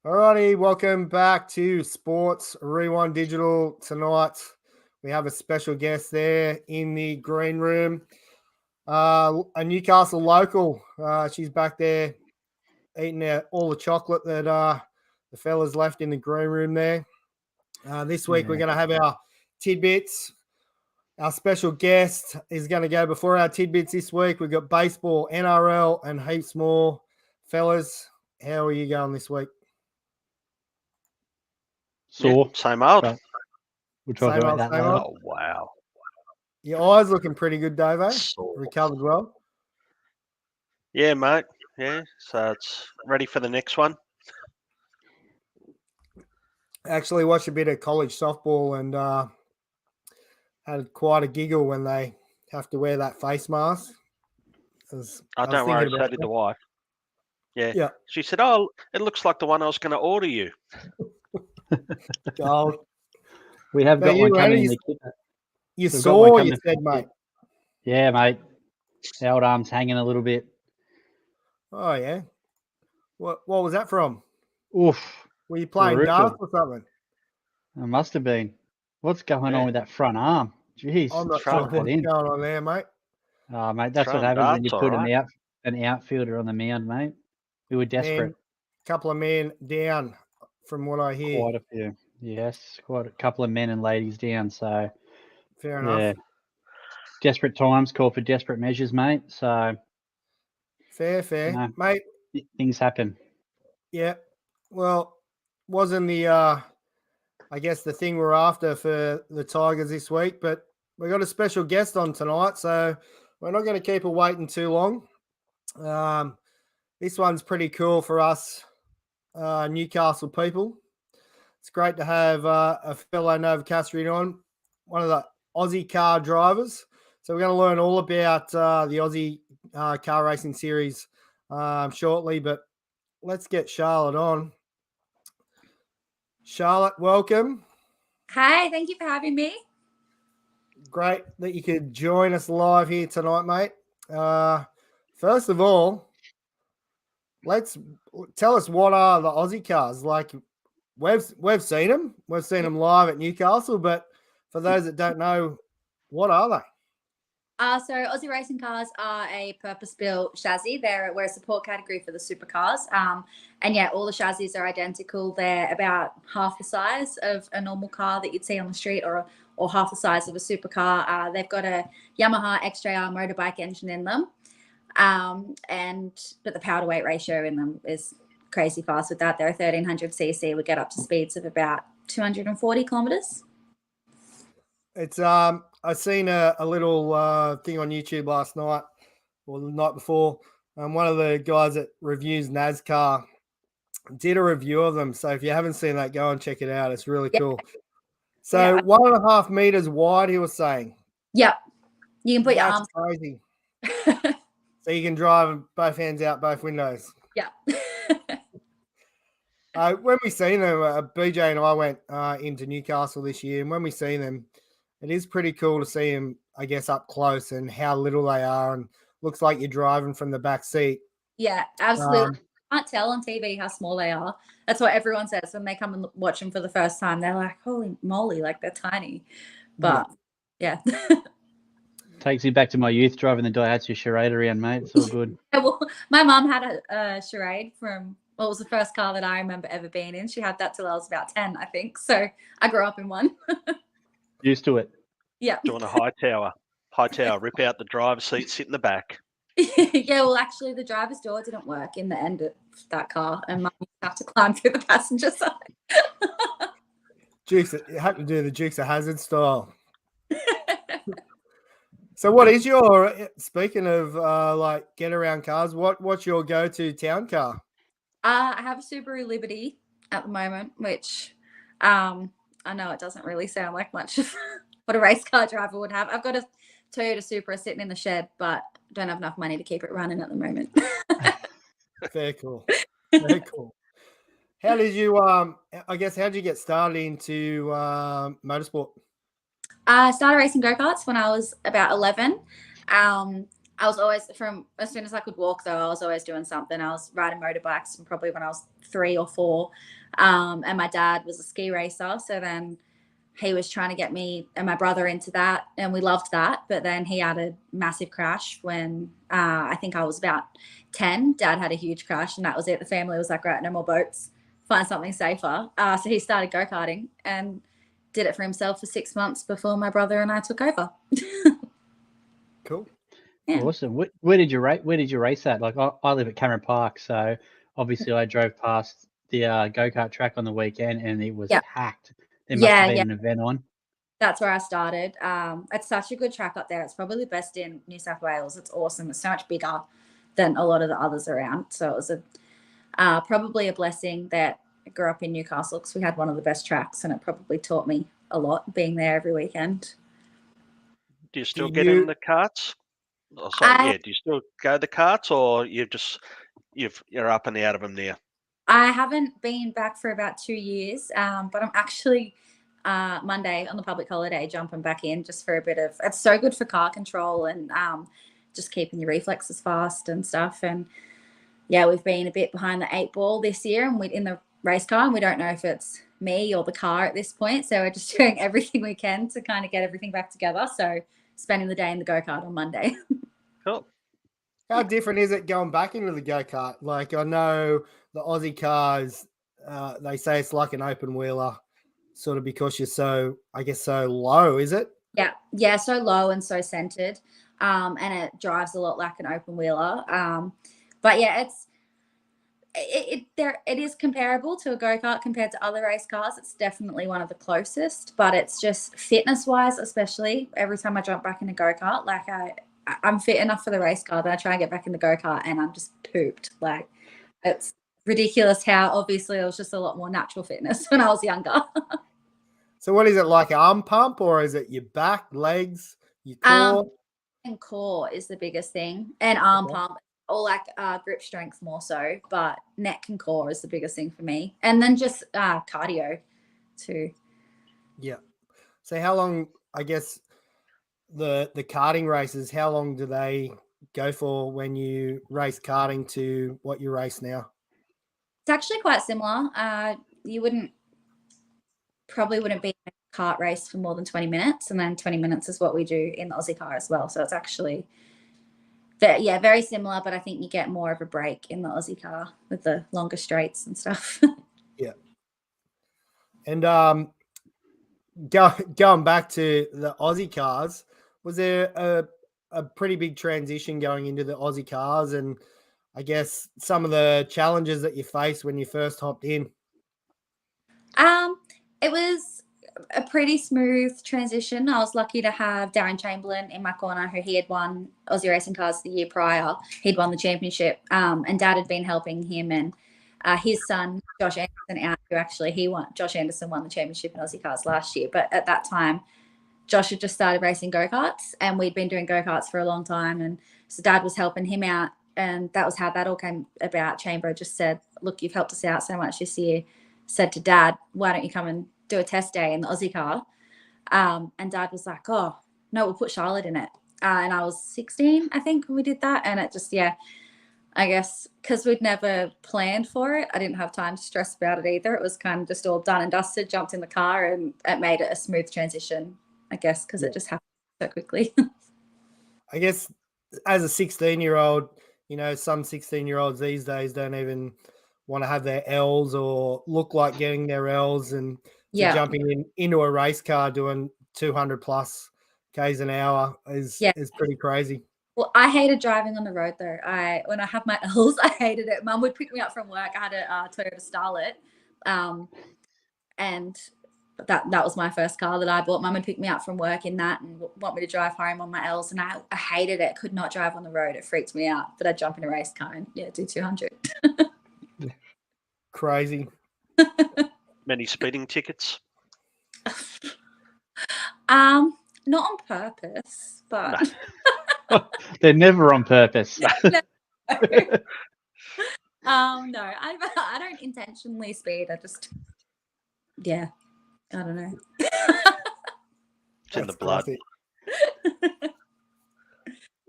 Alrighty, welcome back to Sports Rewind Digital. Tonight we have a special guest there in the green room, a Newcastle local. She's back there eating all the chocolate that the fellas left in the green room there. This week we're going to have our Tid Bits. Our special guest is going to go before our Tid Bits this week. We've got baseball, NRL, and heaps more. Fellas, how are you going this week? Sore. Yeah, same old. We'll talk about that later. Oh, wow. Your eyes looking pretty good, Davo. Recovered well. Yeah, mate. Yeah, so it's ready for the next one. Actually watched a bit of college softball and had quite a giggle when they have to wear that face mask. Don't worry, so did the wife. Yeah. She said, "Oh, it looks like the one I was going to order you." Gold. We have got one coming in the kit. You saw, you said, mate. Yeah, mate. The old arm's hanging a little bit. Oh, yeah. What was that from? Oof. Were you playing darts or something? It must have been. What's going on with that front arm? Jeez. I'm not sure what's going on there, mate. Oh, mate, that's what happens when you put an outfielder on the mound, mate. We were desperate. A couple of men down, from what I hear. Quite a few. Yes, quite a couple of men and ladies down. So, fair enough. Yeah. Desperate times call for desperate measures, mate. So, fair, mate. Things happen. Yeah. Well, wasn't the I guess the thing we're after for the Tigers this week, but we got a special guest on tonight, so we're not going to keep her waiting too long. This one's pretty cool for us Newcastle people. It's great to have a fellow Novocastrian on, one of the Aussie car drivers. So we're going to learn all about the Aussie car racing series shortly, but let's get Charlotte on. Charlotte, welcome. Hi, thank you for having me. Great that you could join us live here tonight, mate. First of all, let's tell us what are the Aussie cars. Like we've seen them. We've seen them live at Newcastle, but for those that don't know, what are they? So Aussie Racing Cars are a purpose-built chassis. We're a support category for the supercars. And yeah, all the chassis are identical. They're about half the size of a normal car that you'd see on the street or half the size of a supercar. They've got a Yamaha XJR motorbike engine in them. But the power to weight ratio in them is crazy fast with that. They're a 1300cc. We get up to speeds of about 240 kilometers. It's I seen a little thing on YouTube last night or the night before. One of the guys that reviews NASCAR did a review of them. So if you haven't seen that, go and check it out. It's really cool. So 1.5 meters wide, he was saying. Yep. You can put your arms. Crazy. So you can drive both hands out, both windows. Yeah. When we seen them, BJ and I went into Newcastle this year, and when we seen them, it is pretty cool to see them, I guess, up close and how little they are, and looks like you're driving from the back seat. Yeah, absolutely. Can't tell on TV how small they are. That's what everyone says when they come and watch them for the first time. They're like, holy moly, like they're tiny. But yeah. Takes me back to my youth driving the Daihatsu Charade around, mate. It's all good. Well, my mum had a Charade from, it was the first car that I remember ever being in. She had that till I was about 10, I think. So I grew up in one. Used to it. Yeah. Doing a high tower, rip out the driver's seat, sit in the back. Yeah, well, actually, the driver's door didn't work in the end of that car, and Mum had to climb through the passenger side. You had to do the Dukes of Hazzard style. So what is your, speaking of like get around cars, what's your go-to town car? I have a Subaru Liberty at the moment, which I know it doesn't really sound like much of what a race car driver would have. I've got a Toyota Supra sitting in the shed, but don't have enough money to keep it running at the moment. Very cool. Very cool. How did you, how did you get started into motorsport? I started racing go-karts when I was about 11. I I was always, from as soon as I could walk, though, I was always doing something. I was riding motorbikes from probably when I was 3 or 4. And my dad was a ski racer. So then he was trying to get me and my brother into that. And we loved that. But then he had a massive crash when I think I was about 10. Dad had a huge crash, and that was it. The family was like, right, no more boats. Find something safer. So he started go-karting and did it for himself for 6 months before my brother and I took over. Cool. Yeah. Awesome. Where did you race at? Like I live at Cameron Park, so obviously I drove past the go-kart track on the weekend, and it was packed. There must have been an event on. That's where I started. It's such a good track up there. It's probably the best in New South Wales. It's awesome. It's so much bigger than a lot of the others around. So it was probably a blessing that I grew up in Newcastle, because we had one of the best tracks, and it probably taught me a lot being there every weekend. Do you still get in the karts? Oh, sorry, do you still go the karts, or you're up and out of them now? I haven't been back for about 2 years, but I'm actually Monday on the public holiday jumping back in just for a bit of. It's so good for car control and just keeping your reflexes fast and stuff. And yeah, we've been a bit behind the 8 ball this year, and we're in the race car, and we don't know if it's me or the car at this point. So we're just doing everything we can to kind of get everything back together. So spending the day in the go-kart on Monday. Cool. How different is it going back into the go-kart? Like, I know the Aussie cars, they say it's like an open wheeler, sort of because you're so low, is it? Yeah, so low and so centered, and it drives a lot like an open wheeler. But yeah, it is comparable to a go-kart compared to other race cars. It's definitely one of the closest, but it's just fitness-wise, especially every time I jump back in a go-kart, like I'm fit enough for the race car, then I try and get back in the go-kart and I'm just pooped. Like, it's ridiculous how obviously it was just a lot more natural fitness when I was younger. So what is it, like arm pump, or is it your back, legs, your core? And core is the biggest thing, and arm pump, or like grip strength more so, but neck and core is the biggest thing for me. And then just cardio too. Yeah. So how long, I guess, the karting races, how long do they go for when you race karting to what you race now? It's actually quite similar. You probably wouldn't be in a kart race for more than 20 minutes, and then 20 minutes is what we do in the Aussie car as well. So it's actually very similar, but I think you get more of a break in the Aussie car with the longer straights and stuff. Yeah. And going back to the Aussie cars, was there a pretty big transition going into the Aussie cars, and I guess some of the challenges that you faced when you first hopped in? It was a pretty smooth transition. I was lucky to have Darren Chamberlain in my corner, who he had won Aussie Racing Cars the year prior. He'd won the championship, and Dad had been helping him and his son, Josh Anderson, out, who actually Josh Anderson won the championship in Aussie Cars last year. But at that time, Josh had just started racing go-karts, and we'd been doing go-karts for a long time. And so Dad was helping him out, and that was how that all came about. Chamber just said, look, you've helped us out so much this year. Said to Dad, why don't you come and do a test day in the Aussie car? And Dad was like, oh, no, we'll put Charlotte in it. And I was 16, I think, when we did that. And it just, I guess because we'd never planned for it, I didn't have time to stress about it either. It was kind of just all done and dusted, jumped in the car, and it made it a smooth transition, I guess, because it just happened so quickly. I guess as a 16-year-old, some 16-year-olds these days don't even want to have their L's or look like getting their L's, and jumping into a race car doing 200 plus Ks an hour is pretty crazy. Well, I hated driving on the road though. When I have my L's, I hated it. Mum would pick me up from work. I had a Toyota Starlet, and that was my first car that I bought. Mum would pick me up from work in that and want me to drive home on my L's, and I hated it. Could not drive on the road. It freaked me out. But I'd jump in a race car and do 200. Crazy. Many speeding tickets? Not on purpose, but they're never on purpose. No, I don't intentionally speed. I just, I don't know. It's in the blood.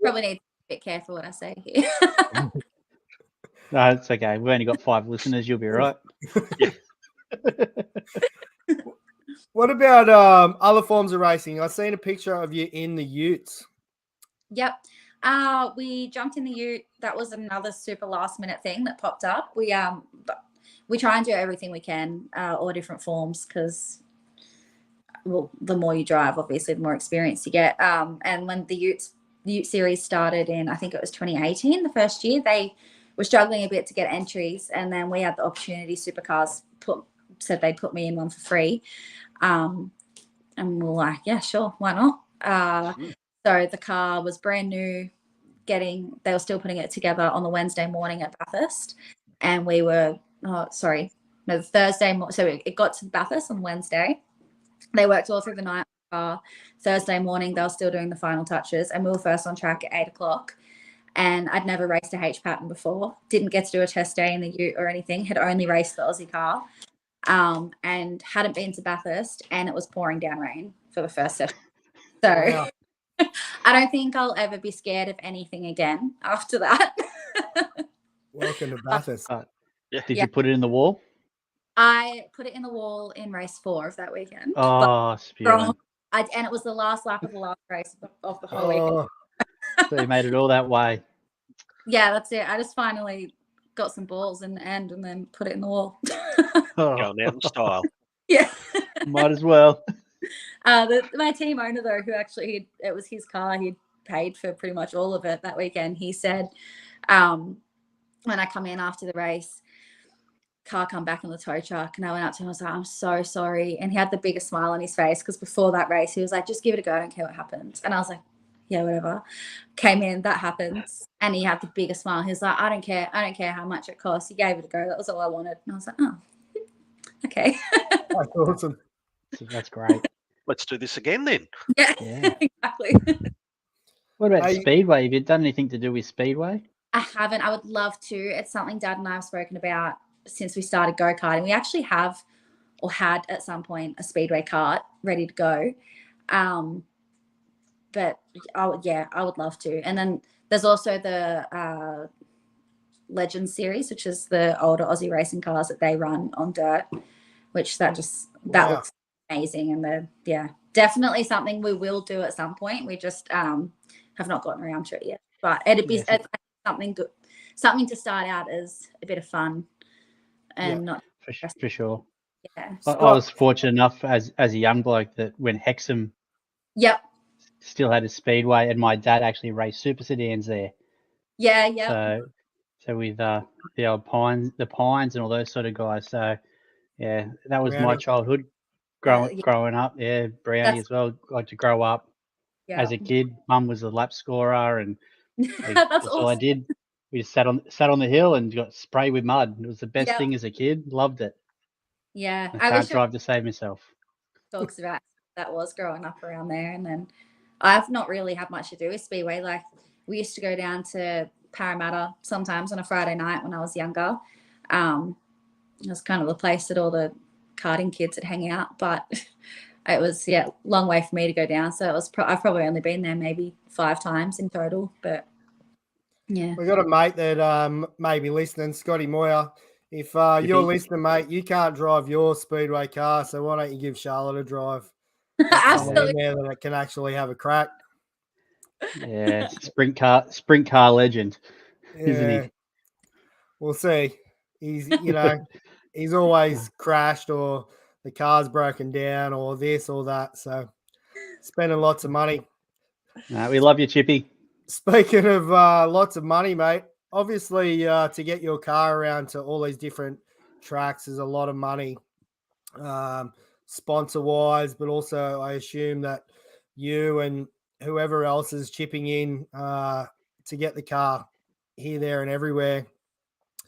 Probably need bit careful what I say here. No, it's okay. We've only got 5 listeners. You'll be right. What about other forms of racing? I've seen a picture of you in the utes. Yep. We jumped in the ute. That was another super last minute thing that popped up. We try and do everything we can, all different forms, because the more you drive, obviously, the more experience you get. And when the Ute series started in, I think it was 2018, the first year, they were struggling a bit to get entries, and then we had the opportunity. Supercars said they'd put me in one for free, and we were like, yeah, sure, why not? So the car was brand new. They were still putting it together on the Wednesday morning at Bathurst, and we were the Thursday. So it got to Bathurst on Wednesday. They worked all through the night. Thursday morning, they were still doing the final touches, and we were first on track at 8 o'clock. And I'd never raced a H pattern before. Didn't get to do a test day in the Ute or anything. Had only raced the Aussie car, and hadn't been to Bathurst. And it was pouring down rain for the first session. So wow. I don't think I'll ever be scared of anything again after that. Welcome to Bathurst. Did you put it in the wall? I put it in the wall in race 4 of that weekend. Oh, spewing. And it was the last lap of the last race of the whole weekend. So you made it all that way. Yeah, that's it. I just finally got some balls in the end and then put it in the wall. Going out in style. Yeah. Might as well. My team owner, though, who actually, it was his car, he'd paid for pretty much all of it that weekend. He said, when I come in after the race, car come back in the tow truck, and I went up to him, I was like, I'm so sorry. And he had the biggest smile on his face, because before that race, he was like, just give it a go, I don't care what happens. And I was like, yeah, whatever. Came in, that happens. And he had the biggest smile. He was like, I don't care how much it costs. He gave it a go. That was all I wanted. And I was like, oh, okay. That's awesome. That's great. Let's do this again then. Yeah. Exactly. What about Speedway? Have you done anything to do with Speedway? I haven't. I would love to. It's something Dad and I have spoken about since we started go-karting. We actually have, or had at some point, a Speedway kart ready to go. But I would love to. And then there's also the Legends series, which is the older Aussie Racing Cars that they run on dirt, which that looks amazing. And definitely something we will do at some point. We just have not gotten around to it yet. But it'd be something good, something to start out as a bit of fun, and not for sure. Yeah, I was fortunate enough as a young bloke that when Hexham still had a speedway, and my dad actually raced super sedans there. So with the old Pines and all those sort of guys. So yeah, that was my childhood growing up. Yeah, Brownie as well. Like to grow up as a kid. Mum was a lap scorer, and that's all I did. We just sat on the hill and got sprayed with mud. It was the best thing as a kid. Loved it. Yeah, I can't drive to save myself. Talks about that was growing up around there, and then I've not really had much to do with Speedway. Like, we used to go down to Parramatta sometimes on a Friday night when I was younger. It was kind of the place that all the karting kids would hang out, but it was long way for me to go down. So it was I've probably only been there maybe 5 times in total, but yeah. We got a mate that may be listening, Scotty Moyer. If you're listening, mate, you can't drive your Speedway car, so why don't you give Charlotte a drive? Absolutely. In there that it can actually have a crack. Yeah, sprint car legend, isn't he? We'll see. He's he's always crashed, or the car's broken down, or this or that. So spending lots of money. We love you, Chippy. Speaking of lots of money, mate, obviously to get your car around to all these different tracks is a lot of money, sponsor-wise, but also I assume that you and whoever else is chipping in to get the car here, there, and everywhere.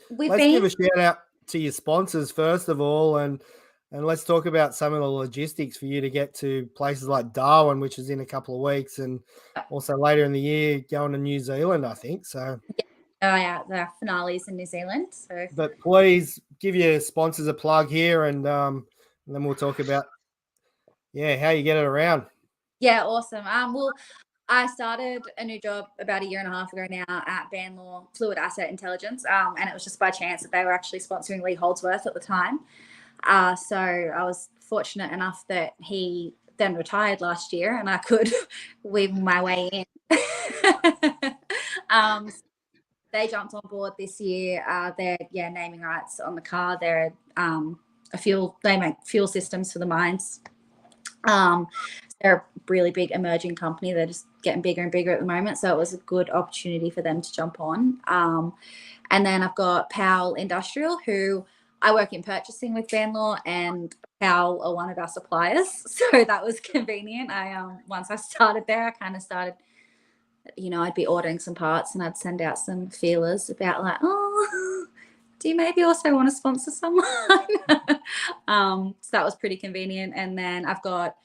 Let's give a shout out to your sponsors first of all, and let's talk about some of the logistics for you to get to places like Darwin, which is in a couple of weeks, and also later in the year going to New Zealand, I think. So, the finales in New Zealand. So, but please give your sponsors a plug here, and then we'll talk about how you get it around. Yeah, awesome. Well, I started a new job about 1.5 years ago now at Banlaw Fluid Asset Intelligence, and it was just by chance that they were actually sponsoring Lee Holdsworth at the time. So I was fortunate enough that he then retired last year, and I could weave my way in. They jumped on board this year. They're naming rights on the car. They're they make fuel systems for the mines. They're a really big emerging company. They're just getting bigger and bigger at the moment. So it was a good opportunity for them to jump on. And then I've got Powell Industrial, who I work in purchasing with Banlaw, and Powell are one of our suppliers. So that was convenient. Once I started there, I kind of started, I'd be ordering some parts and I'd send out some feelers about like, oh, do you maybe also want to sponsor someone? So that was pretty convenient. And then I've got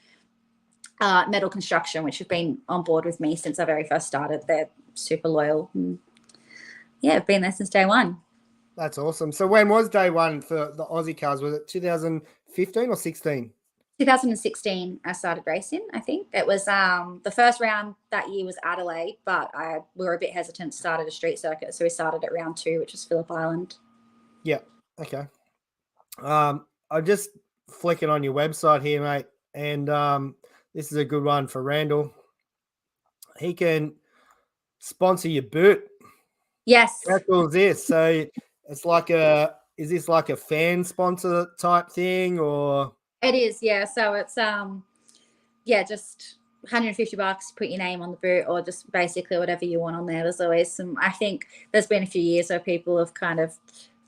Metal Construction, which have been on board with me since I very first started. They're super loyal. And I've been there since day one. That's awesome. So when was day one for the Aussie cars? Was it 2015 or 16? 2016, I started racing. I think it was the first round that year was Adelaide, but we were a bit hesitant to start at a street circuit, so we started at round 2, which was Phillip Island. Yeah. Okay. I'm just flicking on your website here, mate, and this is a good one for Randall. He can sponsor your boot. Yes. How cool is this? So it's like is this like a fan sponsor type thing, or? It is, yeah. So it's just $150, put your name on the boot, or just basically whatever you want on there. There's always I think there's been a few years where people have kind of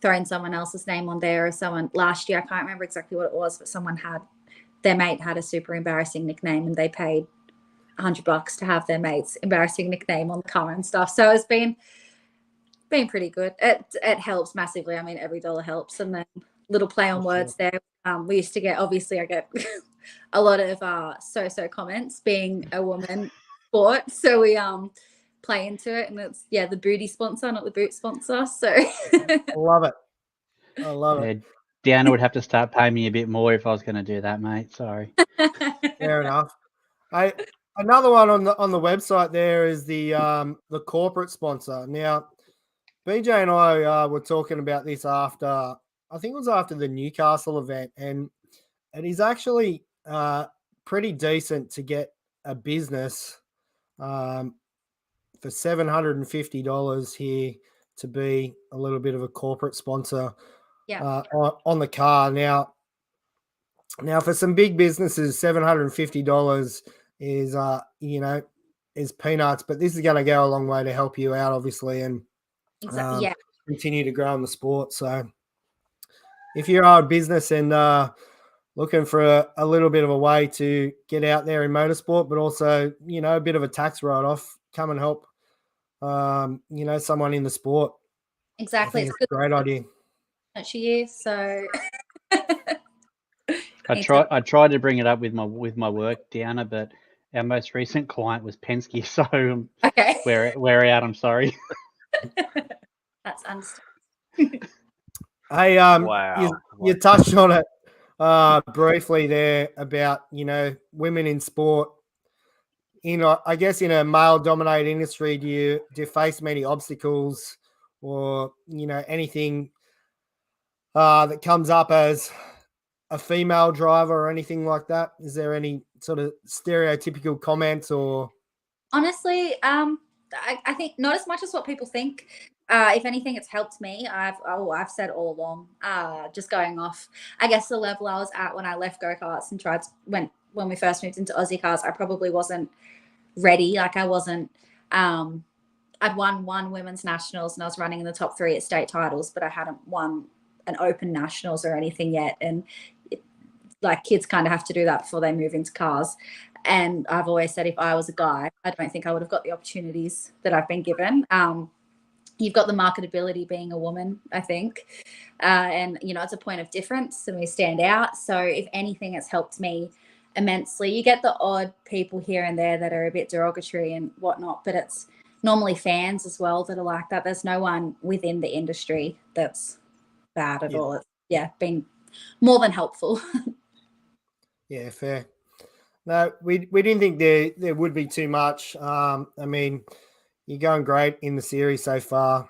thrown someone else's name on there, or someone last year, I can't remember exactly what it was, but their mate had a super embarrassing nickname and they paid $100 to have their mate's embarrassing nickname on the car and stuff. So it's been pretty good. It helps massively. I mean, every dollar helps. And then little play on words there. We used to get, obviously I get a lot of so comments being a woman sport. So we play into it, and it's the booty sponsor, not the boot sponsor. So I love it. I love it. Deanna would have to start paying me a bit more if I was going to do that, mate. Sorry. Fair enough. Another one on the website there is the corporate sponsor. Now, BJ and I were talking about this after, I think it was after the Newcastle event, and it is actually pretty decent to get a business for $750 here to be a little bit of a corporate sponsor on the car. Now for some big businesses, $750 is peanuts, but this is going to go a long way to help you out, obviously, and continue to grow in the sport. So if you're a business and looking for a little bit of a way to get out there in motorsport, but also, a bit of a tax write-off, come and help, someone in the sport. Exactly. It's a great idea. She is, so. I tried to bring it up with my work, Deanna, but our most recent client was Penske, so okay. We're out. I'm sorry. That's understandable. Hey, wow. You touched on it briefly there about women in sport. I guess in a male-dominated industry, do you face many obstacles, or anything that comes up as a female driver or anything like that? Is there any sort of stereotypical comments, or? Honestly, I think not as much as what people think. If anything, it's helped me. I've said all along, just going off, I guess, the level I was at when I left go-karts and tried when we first moved into Aussie cars, I probably wasn't ready. Like I wasn't, I'd won 1 women's nationals and I was running in the top 3 at state titles, but I hadn't won an open nationals or anything yet. And kids kind of have to do that before they move into cars. And I've always said, if I was a guy, I don't think I would have got the opportunities that I've been given. You've got the marketability being a woman, I think. And, it's a point of difference and we stand out. So if anything, it's helped me immensely. You get the odd people here and there that are a bit derogatory and whatnot, but it's normally fans as well that are like that. There's no one within the industry that's bad at all. It's been more than helpful. Yeah, fair. No, we didn't think there would be too much. I mean, you're going great in the series so far.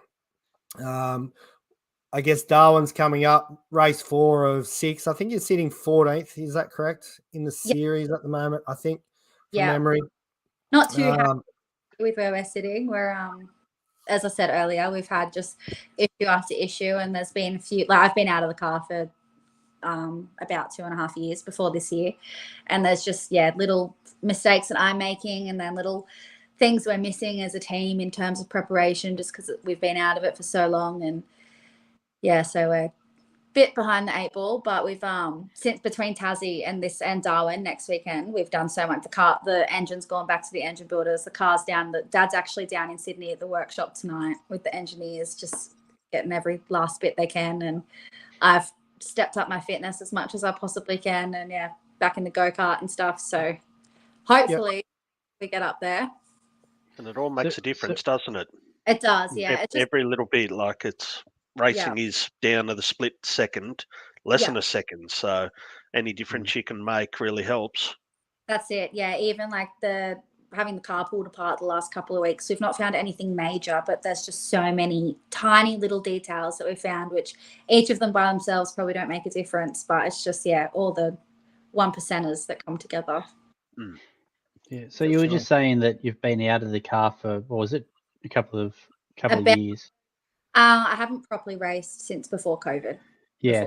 I guess Darwin's coming up, race 4 of 6. I think you're sitting 14th. Is that correct in the series at the moment? I think from memory. Not too happy with where we're sitting. We're as I said earlier, we've had just issue after issue, and there's been a few. Like I've been out of the car for about 2.5 years before this year, and there's just little mistakes that I'm making, and then little things we're missing as a team in terms of preparation, just because we've been out of it for so long, and so we're a bit behind the 8 ball. But we've since between Tassie and Darwin next weekend, we've done so much. The engine's gone back to the engine builders. The car's down. The Dad's actually down in Sydney at the workshop tonight with the engineers, just getting every last bit they can, and I've stepped up my fitness as much as I possibly can, and back in the go-kart and stuff. So hopefully we get up there. And it all makes a difference, doesn't it? It does, yeah. Every little bit, like it's racing is down to the split second, less than a second. So any difference you can make really helps. That's it. Yeah. Even like having the car pulled apart the last couple of weeks, we've not found anything major, but there's just so many tiny little details that we found, which each of them by themselves probably don't make a difference, but it's just, all the 1%ers that come together. Mm. Yeah. So you were just saying that you've been out of the car for, what was it, a couple of years? I haven't properly raced since before COVID. Yeah.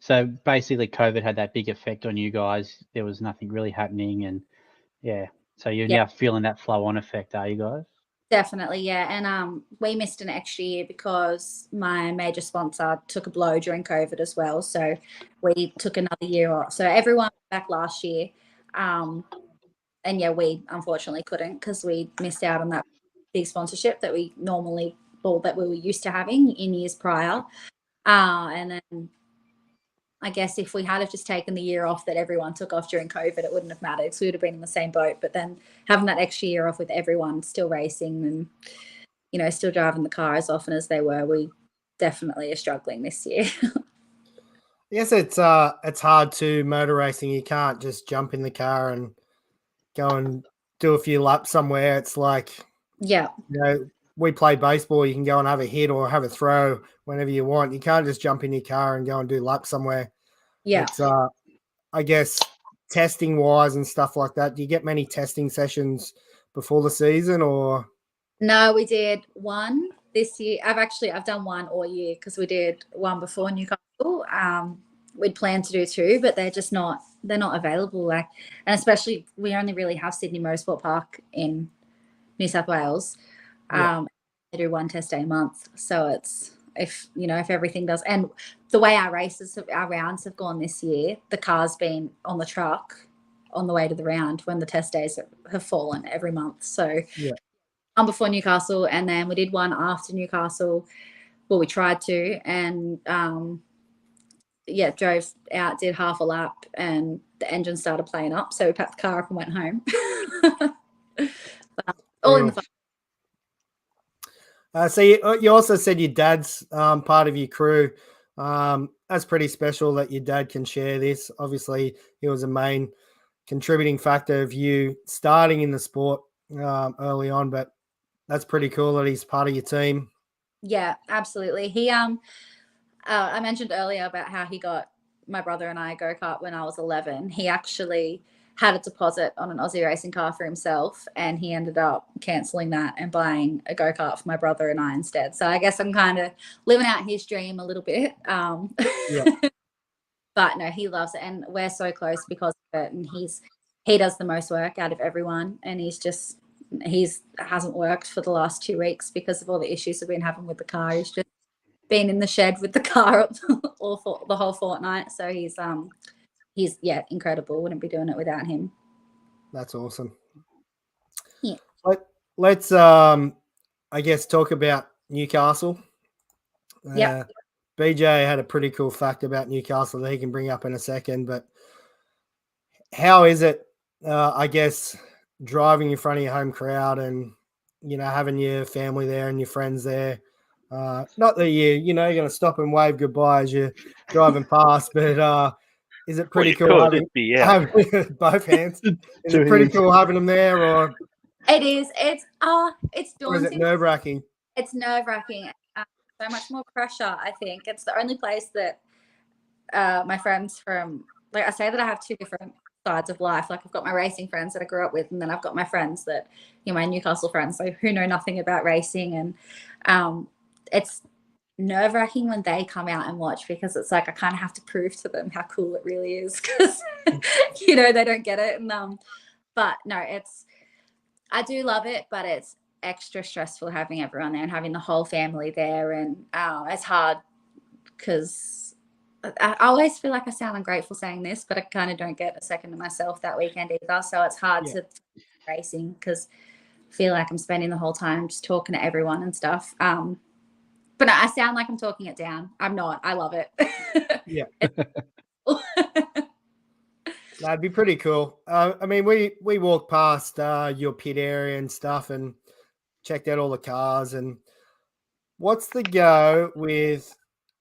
So basically COVID had that big effect on you guys. There was nothing really happening, and so you're now feeling that flow-on effect, are you guys? Definitely, yeah. And we missed an extra year because my major sponsor took a blow during COVID as well. So we took another year off. So everyone went back last year. And we unfortunately couldn't, because we missed out on that big sponsorship that we that we were used to having in years prior. And then I guess if we had have just taken the year off that everyone took off during COVID, it wouldn't have mattered, because we would have been in the same boat. But then having that extra year off with everyone still racing and, still driving the car as often as they were, we definitely are struggling this year. Yes, it's hard to motor racing. You can't just jump in the car and go and do a few laps somewhere. It's like, we play baseball. You can go and have a hit or have a throw whenever you want. You can't just jump in your car and go and do laps somewhere. Yeah. It's, I guess, testing wise and stuff like that. Do you get many testing sessions before the season, or? No, we did one this year. I've done one all year, because we did one before Newcastle. We'd planned to do 2, but they're not available. And especially we only really have Sydney Motorsport Park in New South Wales. They do 1 test day a month. So it's, if everything does, and the way our rounds have gone this year, the car's been on the truck on the way to the round when the test days have fallen every month. So before Newcastle, and then we did one after Newcastle. Well, we tried to, and drove out, did half a lap, and the engine started playing up. So we packed the car up and went home. All in the fun. So you also said your dad's part of your crew. That's pretty special that your dad can share this. Obviously, he was a main contributing factor of you starting in the sport early on, but that's pretty cool that he's part of your team. Yeah, absolutely. He I mentioned earlier about how he got my brother and I a go-kart when I was 11. He actually had a deposit on an Aussie racing car for himself, and he ended up cancelling that and buying a go-kart for my brother and I instead. So I guess I'm kind of living out his dream a little bit. But no, he loves it, and we're so close because of it. And he does the most work out of everyone, and hasn't worked for the last 2 weeks because of all the issues we've been having with the car. He's just been in the shed with the car all for the whole fortnight. So he's incredible. Wouldn't be doing it without him. That's awesome. Yeah. Let's I guess talk about Newcastle. BJ had a pretty cool fact about Newcastle that he can bring up in a second, but how is it, I guess, driving in front of your home crowd and, having your family there and your friends there? Not that you're going to stop and wave goodbye as you're driving past, but Is it pretty Well, cool it'd be out. having both hands? Is it pretty cool having them there, or It is. It's or is it daunting. nerve-wracking? It's nerve-wracking. So much more pressure, I think. It's the only place that my friends from, like I say that I have two different sides of life. Like I've got my racing friends that I grew up with, and then I've got my friends that, my Newcastle friends, so who know nothing about racing. And it's nerve-wracking when they come out and watch, because it's like I kind of have to prove to them how cool it really is, because they don't get it. And but no, I do love it, but it's extra stressful having everyone there and having the whole family there. And it's hard because I always feel like I sound ungrateful saying this, but I kind of don't get a second to myself that weekend either. So it's hard to racing, because I feel like I'm spending the whole time just talking to everyone and stuff. But I sound like I'm talking it down. I'm not. I love it. Yeah. That'd be pretty cool. I mean, we walked past your pit area and stuff and checked out all the cars. And what's the go with?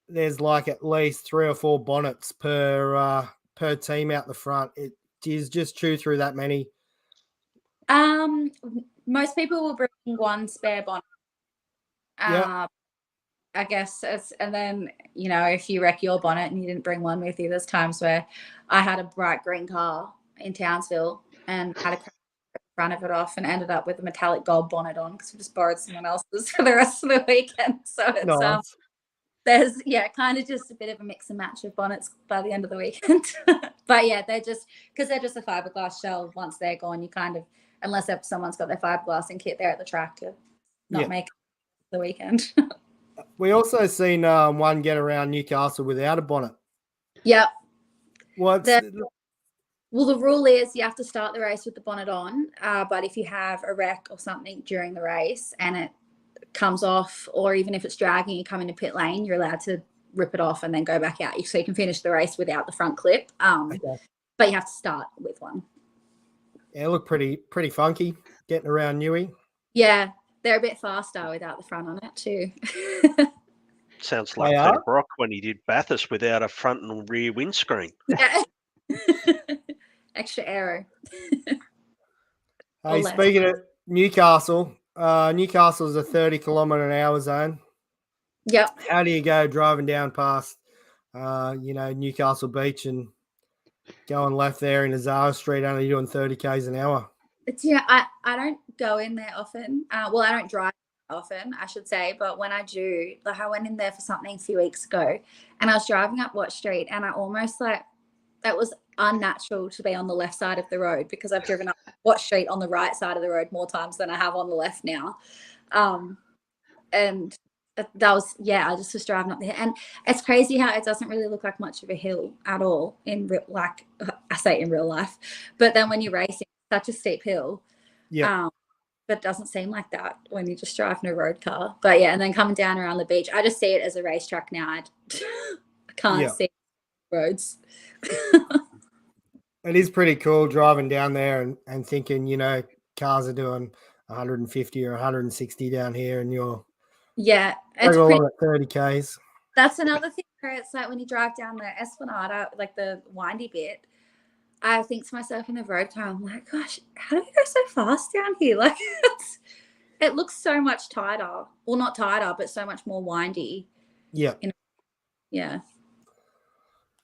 There's like at least 3 or 4 bonnets per team out the front. Do you just chew through that many? Most people will bring one spare bonnet. I guess and then if you wreck your bonnet and you didn't bring one with you, there's times where I had a bright green car in Townsville and had a crack in front of it off and ended up with a metallic gold bonnet on because we just borrowed someone else's for the rest of the weekend. So it's Nice. There's kind of just a bit of a mix and match of bonnets by the end of the weekend. But yeah, they're just because they're just a fiberglass shell. Once they're gone, you kind of, unless someone's got their fiberglass and kit there at the track to not make the weekend. We also seen one get around Newcastle without a bonnet. Yep. Well, the rule is you have to start the race with the bonnet on, but if you have a wreck or something during the race and it comes off, or even if it's dragging, you come into pit lane, you're allowed to rip it off and then go back out. So you can finish the race without the front clip, but you have to start with one. Yeah, look pretty funky getting around Newey. Yeah. They're a bit faster without the front on it too. Sounds like Peter Brock when he did Bathurst without a front and rear windscreen. Yeah. Extra aero. Hey, speaking of Newcastle, Newcastle's a 30-kilometre-an-hour zone. Yep. How do you go driving down past, Newcastle Beach and going left there in Azara Street, only doing 30 k's an hour? I don't go in there often. I don't drive often, I should say. But when I do, like I went in there for something a few weeks ago and I was driving up Watch Street and I almost that was unnatural to be on the left side of the road because I've driven up Watch Street on the right side of the road more times than I have on the left now. And that was, I just was driving up there. And it's crazy how it doesn't really look like much of a hill at all I say in real life. But then when you're racing, such a steep hill. Yeah. But it doesn't seem like that when you just drive in a road car. But and then coming down around the beach, I just see it as a racetrack now. I can't see roads. It is pretty cool driving down there and thinking, cars are doing 150 or 160 down here and you're it's along at 30 k's. That's another thing where it's like when you drive down the Esplanade, like the windy bit, I think to myself in the road car, I'm like, gosh, how do we go so fast down here? Like, it looks so much tighter. Well, not tighter, but so much more windy. Yeah. Yeah.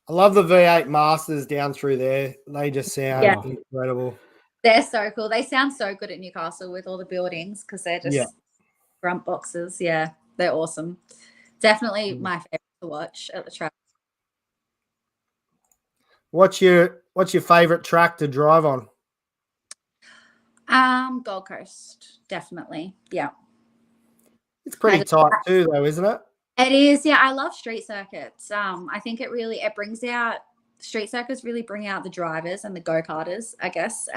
I love the V8 Masters down through there. They just sound incredible. They're so cool. They sound so good at Newcastle with all the buildings because they're just front boxes. Yeah, they're awesome. Definitely my favorite to watch at the track. What's your favorite track to drive on? Gold Coast, definitely. Yeah. It's pretty tight too, though, isn't it? It is. Yeah, I love street circuits. I think it brings out street circuits. Really bring out the drivers and the go-karters, I guess.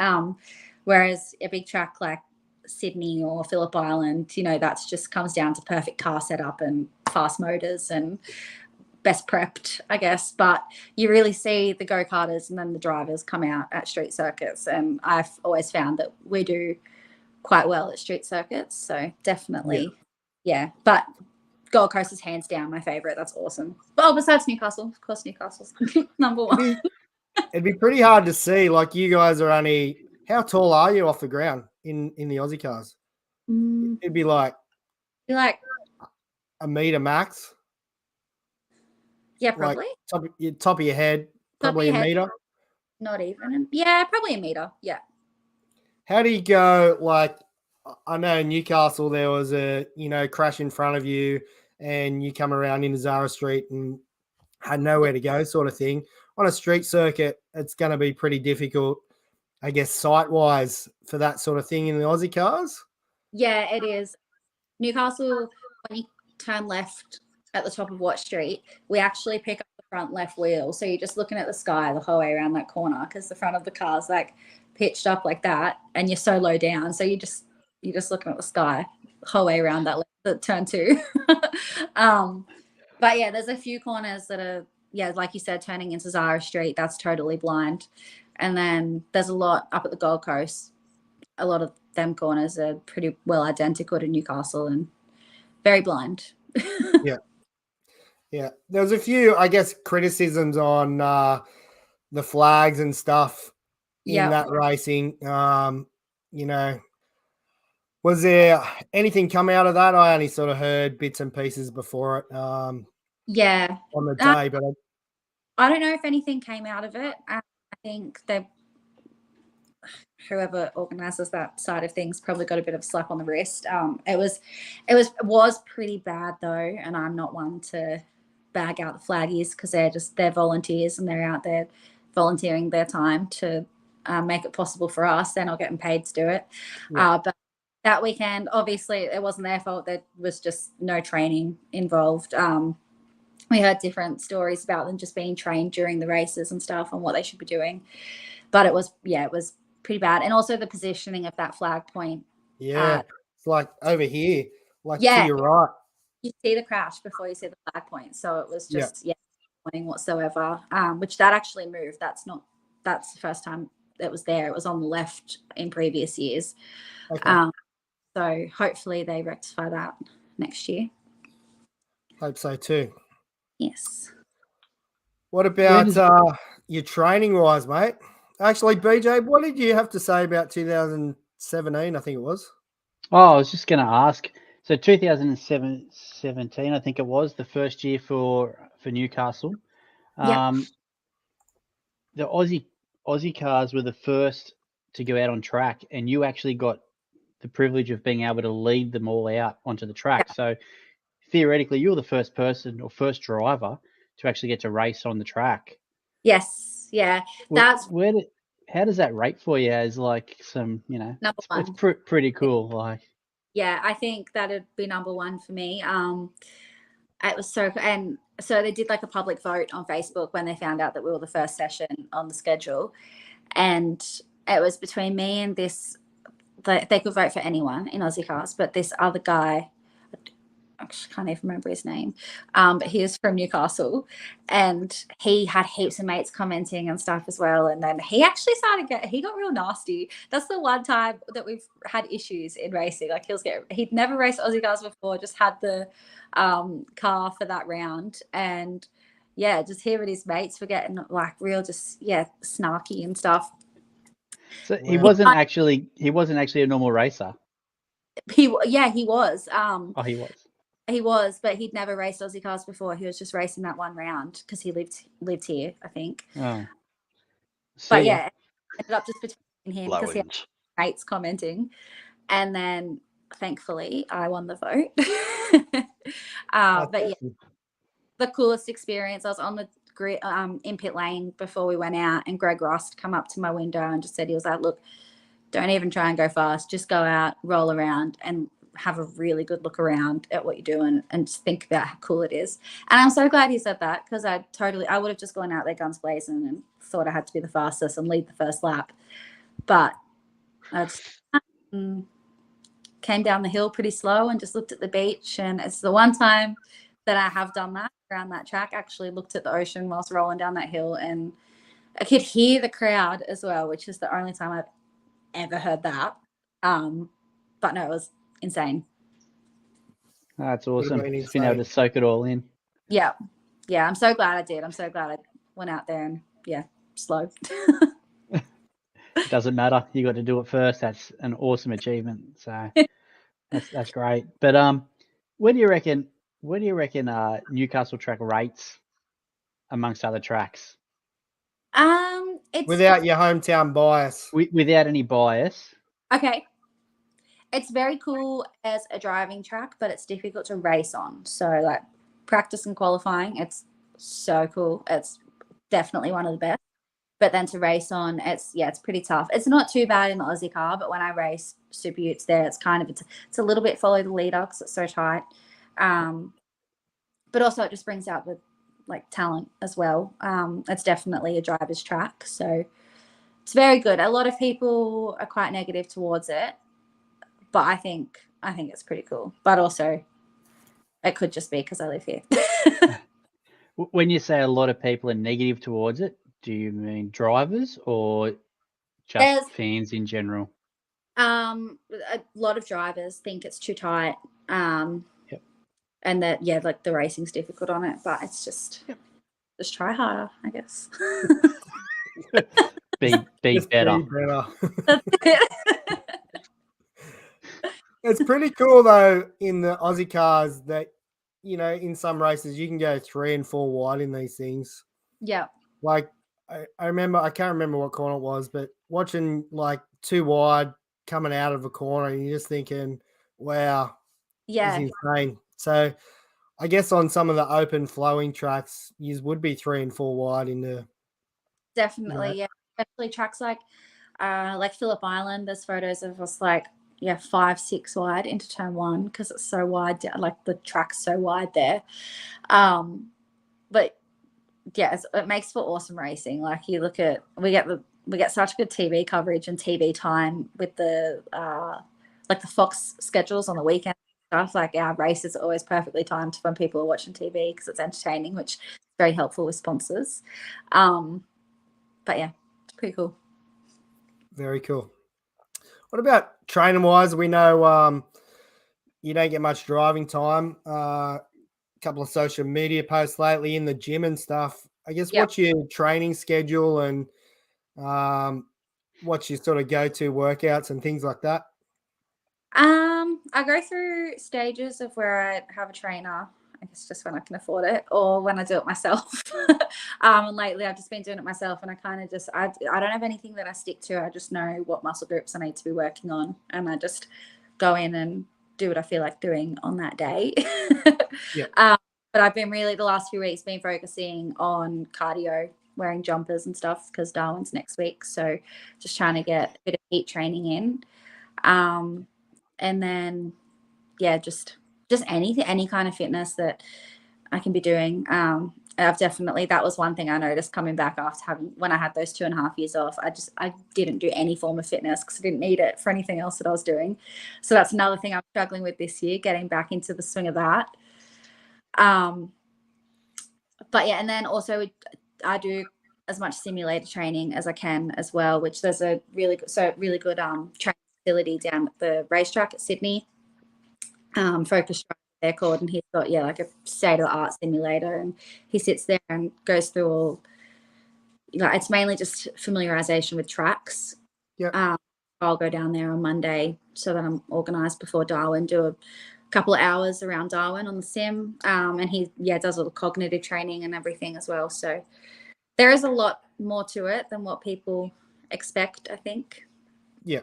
Whereas a big track like Sydney or Phillip Island, that's just comes down to perfect car setup and fast motors and best prepped, I guess. But you really see the go-karters and then the drivers come out at street circuits. And I've always found that we do quite well at street circuits. So definitely, But Gold Coast is hands down my favorite. That's awesome. Well, besides Newcastle, of course, Newcastle's number one. it'd be pretty hard to see. Like you guys are only, how tall are you off the ground in the Aussie cars? It'd be like a meter max. Yeah, probably. Like top of your head, probably a meter. Not even. Yeah, probably a meter. Yeah. How do you go? Like, I know in Newcastle there was a crash in front of you, and you come around into Zara Street and had nowhere to go, sort of thing. On a street circuit, it's going to be pretty difficult, I guess, sight-wise for that sort of thing in the Aussie cars. Yeah, it is. Newcastle, when you turn left at the top of Watt Street, we actually pick up the front left wheel. So you're just looking at the sky the whole way around that corner because the front of the car's like pitched up like that, and you're so low down. So you're just looking at the sky the whole way around that turn 2. But yeah, there's a few corners that are, like you said, turning into Zara Street. That's totally blind. And then there's a lot up at the Gold Coast. A lot of them corners are pretty well identical to Newcastle and very blind. Yeah. There was a few, I guess, criticisms on the flags and stuff in that racing. Was there anything come out of that? I only sort of heard bits and pieces before it. On the day, but I don't know if anything came out of it. I think whoever organises that side of things probably got a bit of a slap on the wrist. It was pretty bad though, and I'm not one to bag out the flaggies because they're volunteers and they're out there volunteering their time to make it possible for us. They're not getting paid to do it. But that weekend, obviously, it wasn't their fault. There was just no training involved. We heard different stories about them just being trained during the races and stuff and what they should be doing. But it was pretty bad. And also the positioning of that flag point. Yeah, it's like over here, like to your right. You see the crash before you see the flag point. So it was just, pointing whatsoever, which that actually moved. That's the first time it was there. It was on the left in previous years. Okay. So hopefully they rectify that next year. Hope so too. Yes. What about your training wise, mate? Actually, BJ, what did you have to say about 2017? I think it was. Oh, I was just going to ask. So 2017, I think it was the first year for Newcastle. The Aussie cars were the first to go out on track, and you actually got the privilege of being able to lead them all out onto the track. So theoretically, you're the first person or first driver to actually get to race on the track. Yes, yeah. How does that rate for you as like some, number one. It's pretty cool. Like, yeah, I think that'd be number one for me. It was so they did like a public vote on Facebook when they found out that we were the first session on the schedule, and it was between me and this. They could vote for anyone in Aussie cars, but this other guy, I can't even remember his name, but he is from Newcastle, and he had heaps of mates commenting and stuff as well. And then he actually he got real nasty. That's the one time that we've had issues in racing. Like he'd never raced Aussie cars before, just had the car for that round, and just him and his mates were getting like real, just snarky and stuff. So he wasn't actually a normal racer. He was. He was. He was, but he'd never raced Aussie cars before. He was just racing that one round because he lived here, I think. Oh. But it ended up just between him because he had mates commenting, and then thankfully I won the vote. But the coolest experience. I was on the grid in pit lane before we went out, and Greg Rust come up to my window and just said, he was like, "Look, don't even try and go fast. Just go out, roll around, and have a really good look around at what you're doing and just think about how cool it is." And I'm so glad he said that, because I would have just gone out there guns blazing and thought I had to be the fastest and lead the first lap. But I just came down the hill pretty slow and just looked at the beach. And it's the one time that I have done that around that track, actually looked at the ocean whilst rolling down that hill. And I could hear the crowd as well, which is the only time I've ever heard that. But no, it was insane. That's awesome. Just being able to soak it all in. Yeah. I'm so glad I did. I'm so glad I went out there and slow. It doesn't matter. You got to do it first. That's an awesome achievement. So that's great. But where do you reckon Newcastle track rates amongst other tracks? It's Without your hometown bias. Without any bias. okay. It's very cool as a driving track, but it's difficult to race on. So like practice and qualifying, it's so cool. It's definitely one of the best. But then to race on, it's pretty tough. It's not too bad in the Aussie car, but when I race Super Utes there, it's a little bit follow the leader because it's so tight. But also it just brings out the like talent as well. It's definitely a driver's track, so it's very good. A lot of people are quite negative towards it, but I think it's pretty cool. But also, it could just be because I live here. When you say a lot of people are negative towards it, do you mean drivers or just fans in general? A lot of drivers think it's too tight. Yep. And that like the racing's difficult on it, but it's just try harder, I guess. Be better. That's it. It's pretty cool though in the Aussie cars that, you know, in some races you can go 3 and 4 wide in these things. Yeah. Like I remember, I can't remember what corner it was, but watching like 2 wide coming out of a corner and you're just thinking, wow, yeah, it's insane. So I guess on some of the open flowing tracks, you would be 3 and 4 wide in the. definitely. Yeah, especially tracks like Phillip Island. There's photos of us like 5, 6 wide into turn 1 because it's so wide. Like the track's so wide there. But yeah, it makes for awesome racing. Like you look at, we get such good TV coverage and TV time with the like the Fox schedules on the weekend and stuff. Like our races are always perfectly timed when people are watching TV because it's entertaining, which is very helpful with sponsors. But yeah, it's pretty cool. Very cool. What about training wise? We know you don't get much driving time. Couple of social media posts lately in the gym and stuff. I guess what's your training schedule and what's your sort of go-to workouts and things like that? I go through stages of where I have a trainer, I guess just when I can afford it or when I do it myself. And lately I've just been doing it myself and I kind of just, I don't have anything that I stick to. I just know what muscle groups I need to be working on and I just go in and do what I feel like doing on that day. But I've been really, the last few weeks, been focusing on cardio, wearing jumpers and stuff because Darwin's next week. So just trying to get a bit of heat training in. And then, just any kind of fitness that I can be doing. I've definitely, that was one thing I noticed coming back after when I had those 2.5 years off, I didn't do any form of fitness because I didn't need it for anything else that I was doing. So that's another thing I'm struggling with this year, getting back into the swing of that. But yeah, and then also I do as much simulator training as I can as well, which there's a really good training facility down at the racetrack at Sydney, Focus Track they're called, and he's got like a state-of-the-art simulator, and he sits there and goes through all, it's mainly just familiarization with tracks. I'll go down there on Monday so that I'm organized before Darwin, do a couple of hours around Darwin on the sim, and he does all the cognitive training and everything as well. So there is a lot more to it than what people expect, I think. Yeah,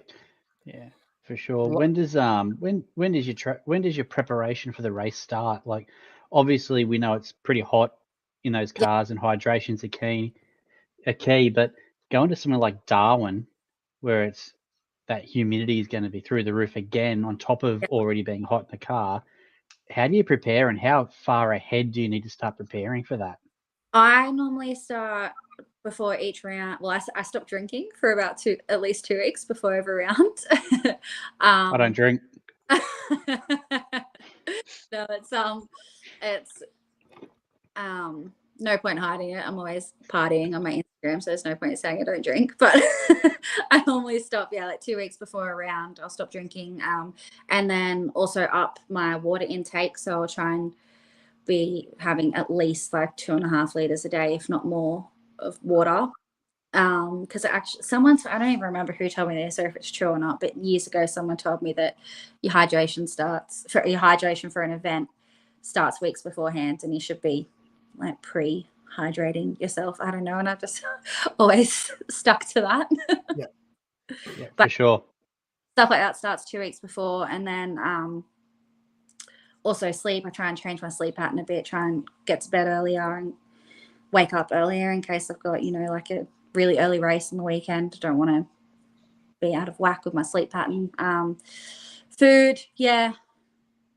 for sure. When does your preparation for the race start? Like, obviously we know it's pretty hot in those cars and hydration's a key, but going to somewhere like Darwin where it's that humidity is going to be through the roof again on top of already being hot in the car, how do you prepare and how far ahead do you need to start preparing for that? I normally start before each round. Well, I stop drinking for about at least 2 weeks before every round. I don't drink. No, it's no point hiding it. I'm always partying on my Instagram, so there's no point in saying I don't drink. But I normally stop, like 2 weeks before a round, I'll stop drinking. And then also up my water intake. So I'll try and be having at least like 2.5 liters a day, if not more, of water. Because actually, I don't even remember who told me this or if it's true or not, but years ago, someone told me that your hydration for an event starts weeks beforehand, and you should be like pre-hydrating yourself. I don't know, and I've just always stuck to that. Yeah, for sure. Stuff like that starts 2 weeks before, and then also sleep. I try and change my sleep pattern a bit, try and get to bed earlier and wake up earlier in case I've got, like a really early race on the weekend. I don't want to be out of whack with my sleep pattern. Food, yeah,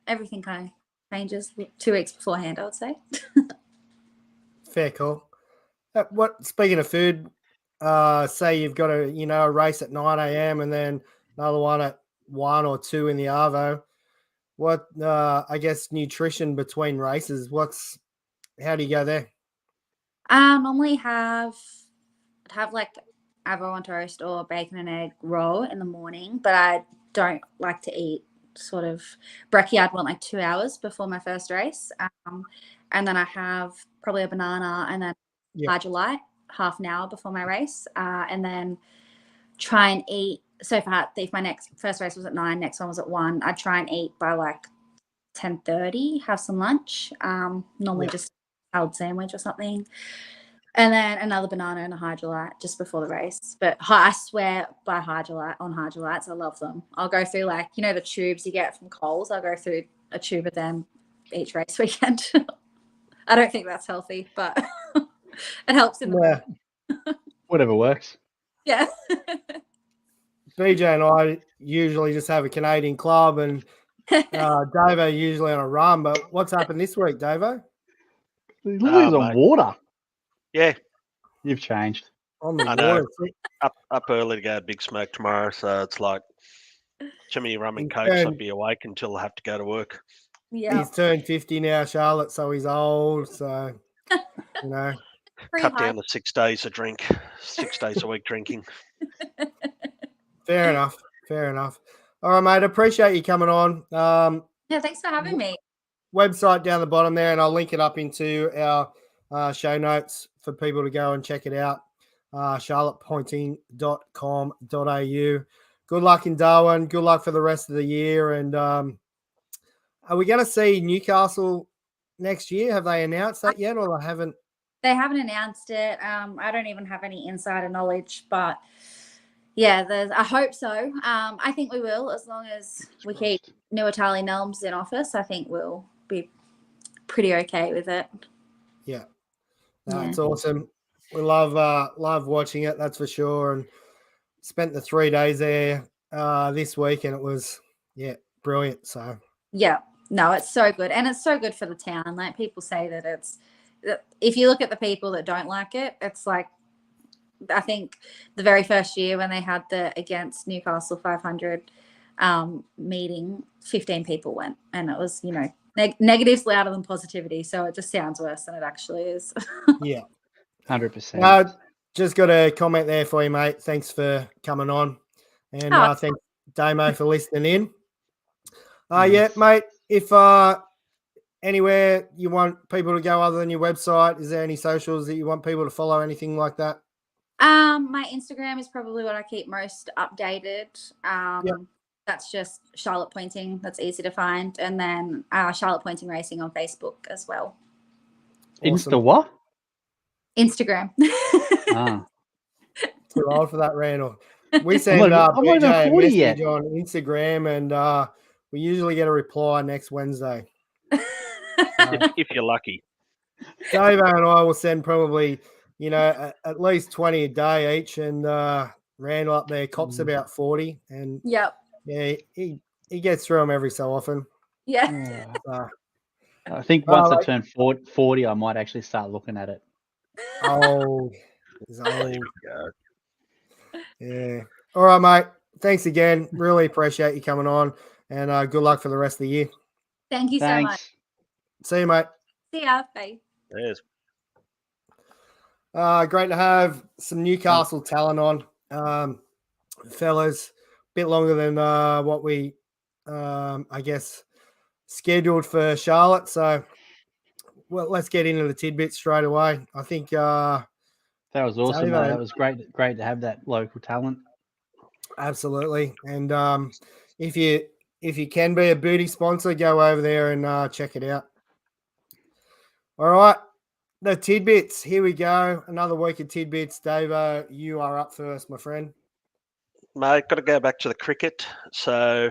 everything kind of changes 2 weeks beforehand, I would say. Fair call. Speaking of food, say you've got a race at 9 a.m. and then another one at 1 or 2 in the Arvo. What I guess nutrition between races? How do you go there? Normally I'd have like avocado on toast or bacon and egg roll in the morning, but I don't like to eat sort of brekkie. I'd want like 2 hours before my first race. And then I have probably a banana and then Hydralite half an hour before my race. And then try and eat. So if my first race was at 9, next one was at 1, I'd try and eat by like 10:30, have some lunch. Normally just a salad sandwich or something. And then another banana and a Hydralite just before the race. But I swear by Hydralites, I love them. I'll go through the tubes you get from Coles. I'll go through a tube of them each race weekend. I don't think that's healthy, but it helps in the morning. Whatever works. Yeah. BJ and I usually just have a Canadian club, and Davo usually on a run. But what's happened this week, Davo? He's always on water. Yeah. You've changed. On the water. Up early to go to Big Smoke tomorrow, so it's like too many rum and cokes. I'd be awake until I have to go to work. Yeah. He's turned 50 now, Charlotte, so he's old. So, Cut down to 6 days of drink, 6 days a week drinking. Fair enough. All right, mate. Appreciate you coming on. Yeah, thanks for having me. Website down the bottom there, and I'll link it up into our show notes for people to go and check it out. charlottepoynting.com.au. Good luck in Darwin. Good luck for the rest of the year. And are we going to see Newcastle next year? Have they announced that yet, or they haven't? They haven't announced it. I don't even have any insider knowledge, but yeah, I hope so. I think we will, as long as we keep Nuatali Nelms in office. I think we'll be pretty okay with it. Yeah, it's awesome. We love watching it, that's for sure. And spent the 3 days there this week, and it was brilliant. So it's so good, and it's so good for the town. Like, people say that if you look at the people that don't like it, it's like, I think the very first year when they had the against Newcastle 500 meeting, 15 people went, and it was negatives louder than positivity, so it just sounds worse than it actually is. 100%. Just got a comment there for you, mate. Thanks for coming on, and thanks Damo for listening in. Mate, if anywhere you want people to go other than your website, is there any socials that you want people to follow, anything like that? My Instagram is probably what I keep most updated. That's just Charlotte Poynting. That's easy to find. And then Charlotte Poynting Racing on Facebook as well. Awesome. Insta what? Instagram. Too old for that, Randall. We send BJ a message on Instagram, and we usually get a reply next Wednesday. If you're lucky. Dave and I will send probably, at least 20 a day each, and Randall up there cops about 40, and he gets through them every so often. I think once I turn 40, I might actually start looking at it. Oh, he's old. Yeah. All right, mate. Thanks again. Really appreciate you coming on, and good luck for the rest of the year. Thank you so much. See you, mate. See ya. Bye. Yes. Great to have some Newcastle talent on, fellas. A bit longer than what we, I guess, scheduled for Charlotte. So, let's get into the tidbits straight away. I think That was awesome, Davo. mate. That was great to have that local talent. Absolutely. And if you can be a booty sponsor, go over there and check it out. All right. The Tid Bits. Here we go. Another week of Tid Bits. Davo, you are up first, my friend. Mate, got to go back to the cricket. So,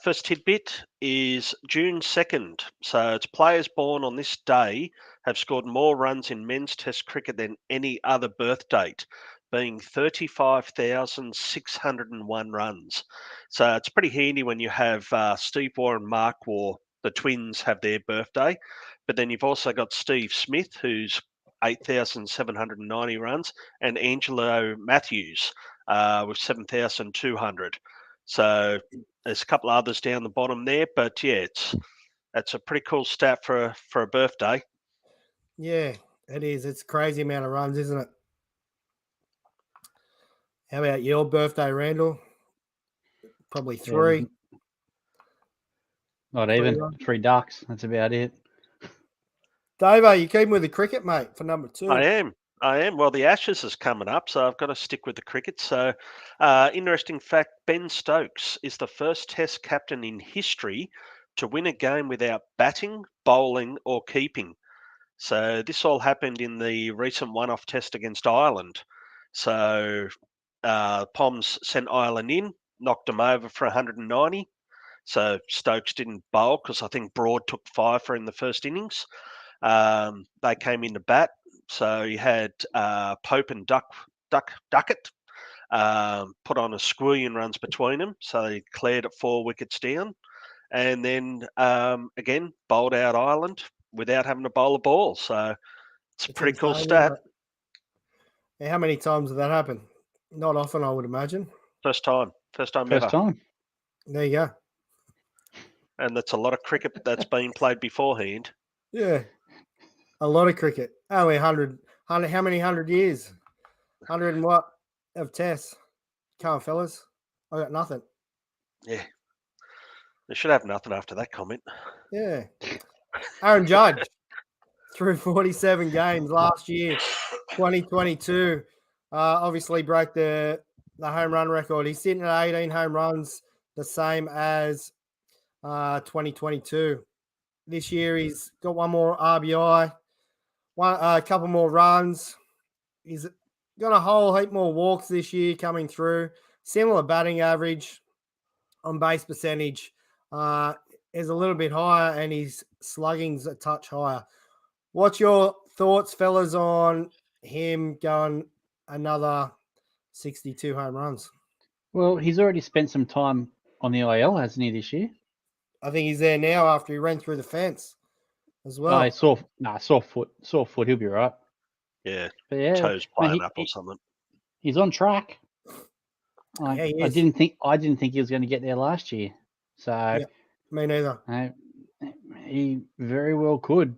first tidbit is June 2nd. So, it's players born on this day have scored more runs in men's test cricket than any other birth date, being 35,601 runs. So, it's pretty handy when you have Steve Waugh and Mark Waugh, the twins, have their birthday. But then you've also got Steve Smith, who's 8,790 runs, and Angelo Matthews with 7,200. So there's a couple of others down the bottom there, but yeah, that's a pretty cool stat for a birthday. Yeah, it is. It's a crazy amount of runs, isn't it? How about your birthday, Randall? Probably 3. Yeah, not even 3 ducks. That's about it. Davo, you keeping with the cricket, mate, for number 2? I am. Well, the Ashes is coming up, so I've got to stick with the cricket. So, interesting fact, Ben Stokes is the first Test captain in history to win a game without batting, bowling, or keeping. So this all happened in the recent one-off test against Ireland. So Poms sent Ireland in, knocked them over for 190. So Stokes didn't bowl because I think Broad took 5 for in the first innings. They came in to bat. So you had Pope and Duckett put on a squillion runs between them. So they cleared it 4 wickets down. And then again, bowled out Ireland without having to bowl a ball. So it's a pretty cool stat. Yeah, how many times did that happen? Not often, I would imagine. First time ever. There you go. And that's a lot of cricket that's been played beforehand. Yeah. A lot of cricket. Only 100. How many 100 years? 100 and what of tests? Come on, fellas. I got nothing. Yeah. They should have nothing after that comment. Yeah. Aaron Judge through 47 games last year, 2022. Obviously broke the home run record. He's sitting at 18 home runs, the same as 2022. This year he's got one more RBI, a couple more runs. He's got a whole heap more walks this year coming through. Similar batting average, on base percentage is a little bit higher, and his slugging's a touch higher. What's your thoughts, fellas, on him going another 62 home runs? Well, he's already spent some time on the IL, hasn't he, this year? I think he's there now after he ran through the fence as well. Sore foot. He'll be right. Yeah, but yeah, toes playing up or something. He's on track. Yeah, I didn't think he was going to get there last year. So yeah, me neither. He very well could.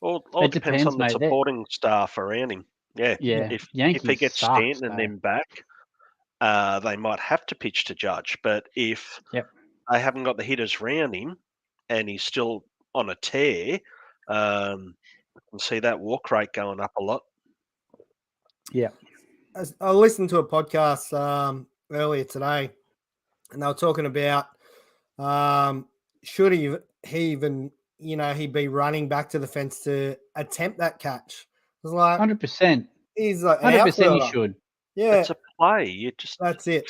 All depends on the supporting staff around him. Yeah. If he gets Stanton and then back, they might have to pitch to Judge. But if they haven't got the hitters round him and he's still on a tear, I can see that walk rate going up a lot. Yeah. I listened to a podcast earlier today, and they were talking about should he even, he'd be running back to the fence to attempt that catch. It was like 100%. He's like 100% he should. Yeah. It's a play. That's it.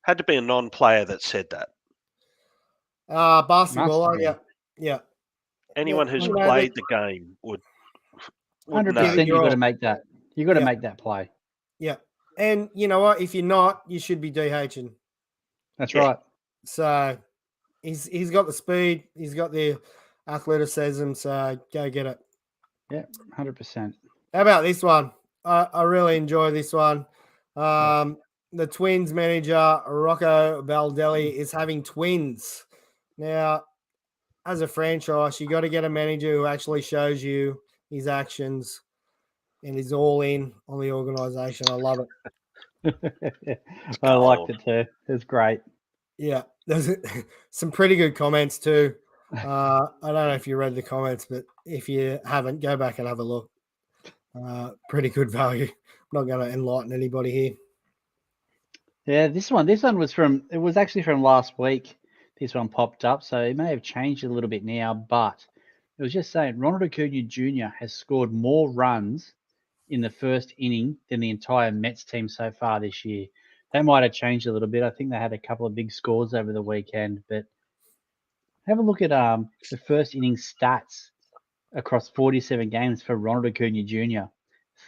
Had to be a non-player that said that. Basketball, yeah. Anyone who's played the game would 100%. You got to make that. You got to make that play. Yeah, and you know what? If you're not, you should be DHing. That's right. So he's got the speed, he's got the athleticism. So go get it. Yeah, 100%. How about this one? I really enjoy this one. The Twins manager Rocco Baldelli is having twins. Now, as a franchise, you got to get a manager who actually shows you his actions and is all in on the organization. I love it. I liked it too. It's great. Yeah, there's some pretty good comments too. I don't know if you read the comments, but if you haven't, go back and have a look. Pretty good value. I'm not going to enlighten anybody here. Yeah, this one was actually from last week. This one popped up, so it may have changed a little bit now, but it was just saying Ronald Acuna Jr. has scored more runs in the first inning than the entire Mets team so far this year. That might have changed a little bit. I think they had a couple of big scores over the weekend, but have a look at the first inning stats across 47 games for Ronald Acuna Jr.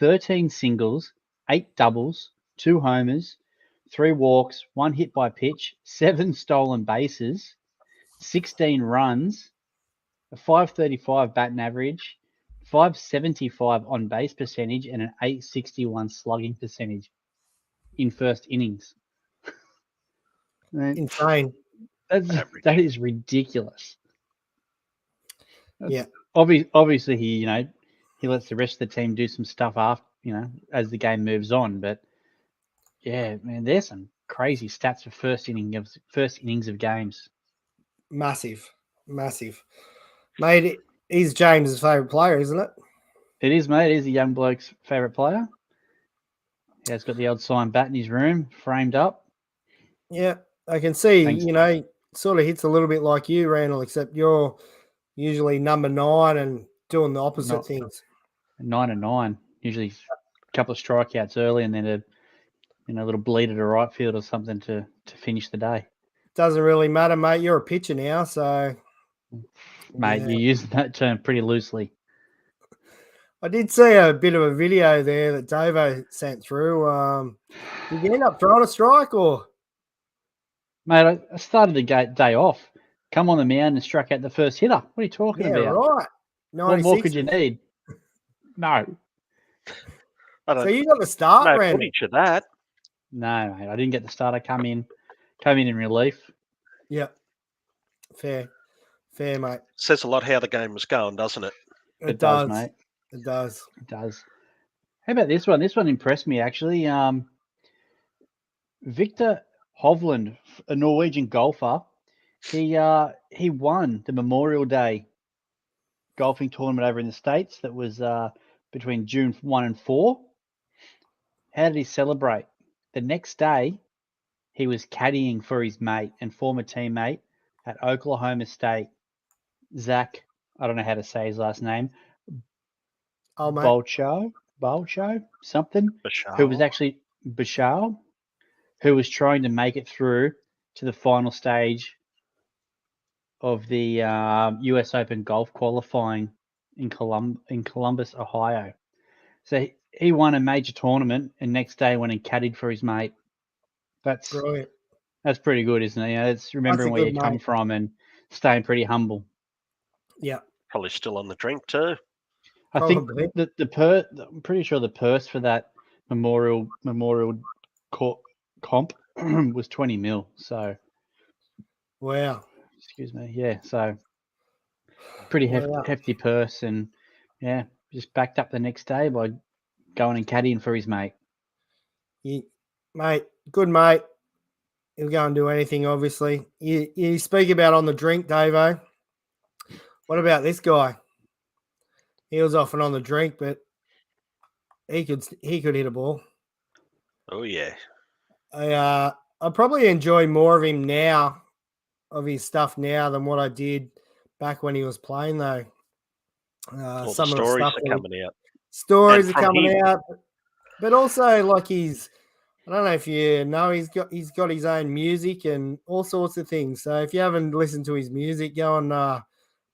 13 singles, 8 doubles, 2 homers, 3 walks, 1 hit by pitch, 7 stolen bases, 16 runs, a 535 batting average, 575 on base percentage, and an 861 slugging percentage in first innings. Insane. That is ridiculous. Yeah. Obviously, he lets the rest of the team do some stuff after, as the game moves on. But yeah, man, there's some crazy stats for first innings of games. Massive. Mate, he's James's favourite player, isn't it? It is, mate. It is a young bloke's favourite player. Yeah, he's got the old signed bat in his room, framed up. Yeah, I can see, Thanks. sort of hits a little bit like you, Randall, except you're usually number 9 and doing the opposite things. 9 and 9. Usually a couple of strikeouts early and then a little bleed at a right field or something to finish the day. Doesn't really matter, mate. You're a pitcher now, so... Mate, you're using that term pretty loosely. I did see a bit of a video there that Davo sent through. Did you end up throwing a strike or? Mate, I started the day off. Come on the mound and struck out the first hitter. What are you talking about? Yeah, right. What more could you need? No. So you got the start, no Randall? footage of that. No, mate. I didn't get the start. I come in relief. Yep. Fair, mate. Says a lot how the game was going, doesn't it? It does, mate. It does. How about this one? This one impressed me, actually. Victor Hovland, a Norwegian golfer, he won the Memorial Day golfing tournament over in the States that was between June 1 and 4. How did he celebrate? The next day, he was caddying for his mate and former teammate at Oklahoma State, Zach, I don't know how to say his last name, Balcho, something, Bashar. who was actually Bashar, who was trying to make it through to the final stage of the US Open golf qualifying in Columbus, Ohio. So he won a major tournament and next day went and caddied for his mate. That's brilliant. That's pretty good, isn't it? It's remembering where you come from and staying pretty humble. Yeah. Probably still on the drink too. I think I'm pretty sure the purse for that memorial comp was 20 mil. So, wow. Excuse me. Yeah. So, pretty hefty purse, and yeah, just backed up the next day by going and caddying for his mate. Good mate. He'll go and do anything, obviously. You speak about on the drink, Davo. What about this guy? He was often on the drink, but he could hit a ball. Oh, yeah. I probably enjoy more of him now, of his stuff now, than what I did back when he was playing, though. All some the of stories the stuff are coming out. Stories are coming out. But also, like, I don't know if you know, he's got his own music and all sorts of things. So if you haven't listened to his music, go and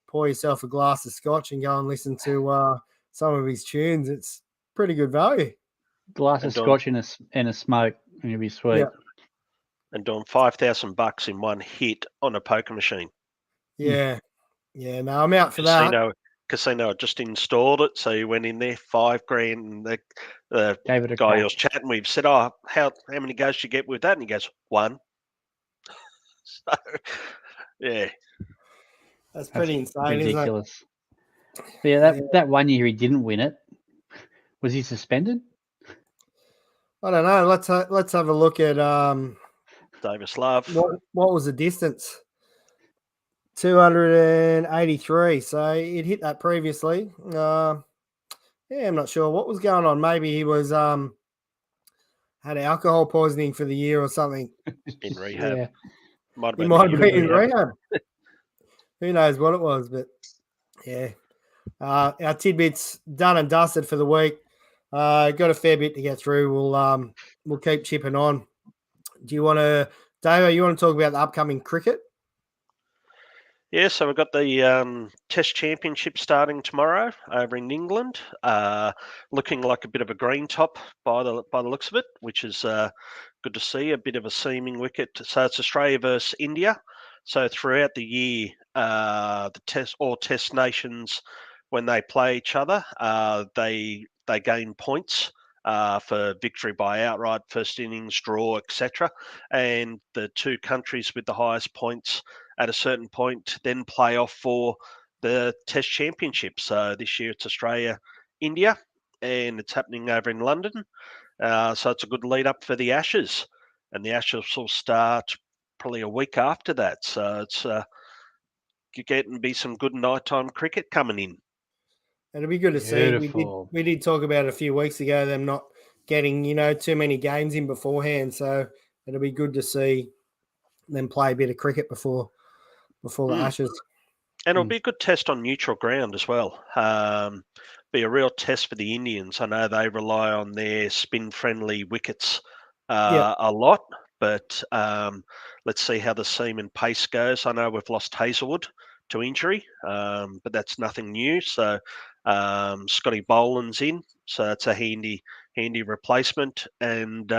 pour yourself a glass of scotch and go and listen to some of his tunes. It's pretty good value. Glass of scotch and a smoke, and you'll be sweet. Yeah. And doing $5,000 in one hit on a poker machine. Yeah. Yeah, no, I'm out for that. Casino just installed it, so he went in there, $5,000, and the Gave it a guy crack. I was chatting with said, "Oh, how many goes did you get with that?" And he goes, 1. So, yeah, that's pretty insane, ridiculous. Isn't it? Yeah, that 1 year he didn't win it. Was he suspended? I don't know. Let's have a look at Davis Love. What was the distance? 283. So it hit that previously. Yeah, Yeah, I'm not sure what was going on. Maybe he was had alcohol poisoning for the year or something. In rehab. Yeah. He might have been in rehab. Who knows what it was, but yeah. Our tidbits done and dusted for the week. Got a fair bit to get through. We'll keep chipping on. Do you want to, Dave? You want to talk about the upcoming cricket? Yeah, so we've got the Test Championship starting tomorrow over in England. Looking like a bit of a green top by the looks of it, which is good to see. A bit of a seaming wicket. So it's Australia versus India. So throughout the year, all Test nations, when they play each other, they gain points for victory by outright, first innings, draw, etc. And the two countries with the highest points at a certain point then play off for the Test Championship. So this year it's Australia, India, and it's happening over in London. So it's a good lead up for the Ashes, and the Ashes will start probably a week after that. So it's getting to be some good nighttime cricket coming in. It'll be good to see. We did talk about it a few weeks ago, them not getting, too many games in beforehand. So it'll be good to see them play a bit of cricket before the Ashes. And it'll be a good test on neutral ground as well. Be a real test for the Indians. I know they rely on their spin-friendly wickets a lot, but let's see how the seam and pace goes. I know we've lost Hazelwood to injury, but that's nothing new. So Scotty Boland's in, so that's a handy replacement, and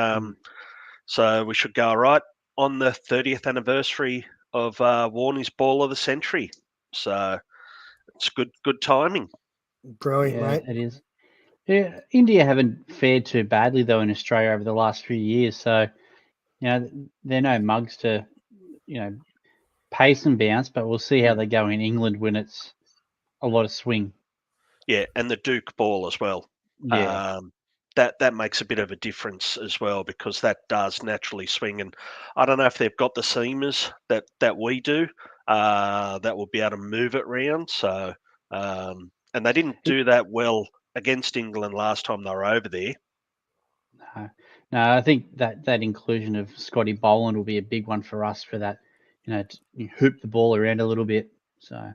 so we should go all right on the 30th anniversary of Warney's Ball of the Century. So it's good timing. Brilliant, mate. It is. Yeah, India haven't fared too badly though in Australia over the last few years. So, they're no mugs to, pace and bounce, but we'll see how they go in England when it's a lot of swing. Yeah, and the Duke ball as well. Yeah. That makes a bit of a difference as well, because that does naturally swing. And I don't know if they've got the seamers that we do that will be able to move it round. So, and they didn't do that well against England last time they were over there. No, I think that inclusion of Scotty Boland will be a big one for us for that, to hoop the ball around a little bit. So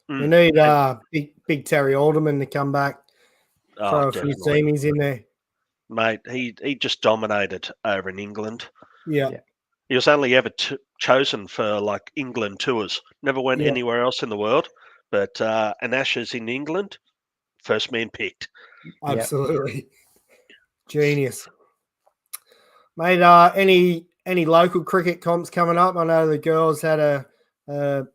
we need big Terry Alderman to come back for a few seamies in there. Mate, he just dominated over in England. Yeah. He was only ever chosen for like England tours. Never went anywhere else in the world. But an Ashes in England, first man picked. Absolutely. Yep. Genius. Mate, any local cricket comps coming up? I know the girls had a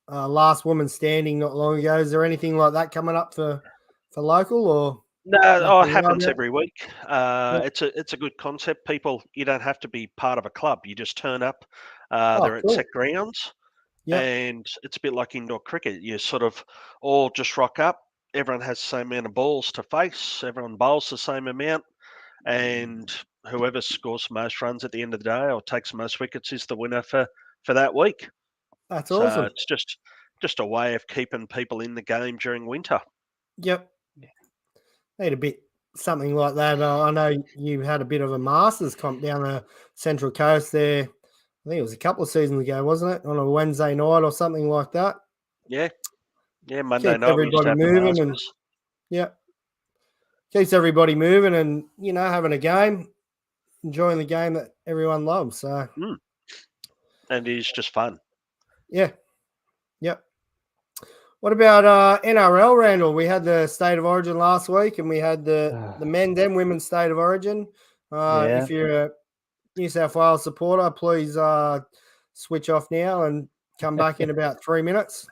last woman standing not long ago. Is there anything like that coming up for local or? No, it happens every week. It's a good concept. People, you don't have to be part of a club. You just turn up. They're at set grounds, and it's a bit like indoor cricket. You sort of all just rock up. Everyone has the same amount of balls to face. Everyone bowls the same amount, and whoever scores the most runs at the end of the day or takes the most wickets is the winner for that week. That's awesome. It's just a way of keeping people in the game during winter. Yep. Need a bit something like that. I know you had a bit of a Masters comp down the Central Coast there. I think it was a couple of seasons ago, wasn't it? On a Wednesday night or something like that. Yeah. Monday night. Everybody moving and keeps everybody moving and having a game, enjoying the game that everyone loves. So, and it is just fun. Yeah. Yep. What about NRL, Randall? We had the State of Origin last week, and we had the men's and women's State of Origin. If you're a New South Wales supporter, please switch off now and come back in about 3 minutes.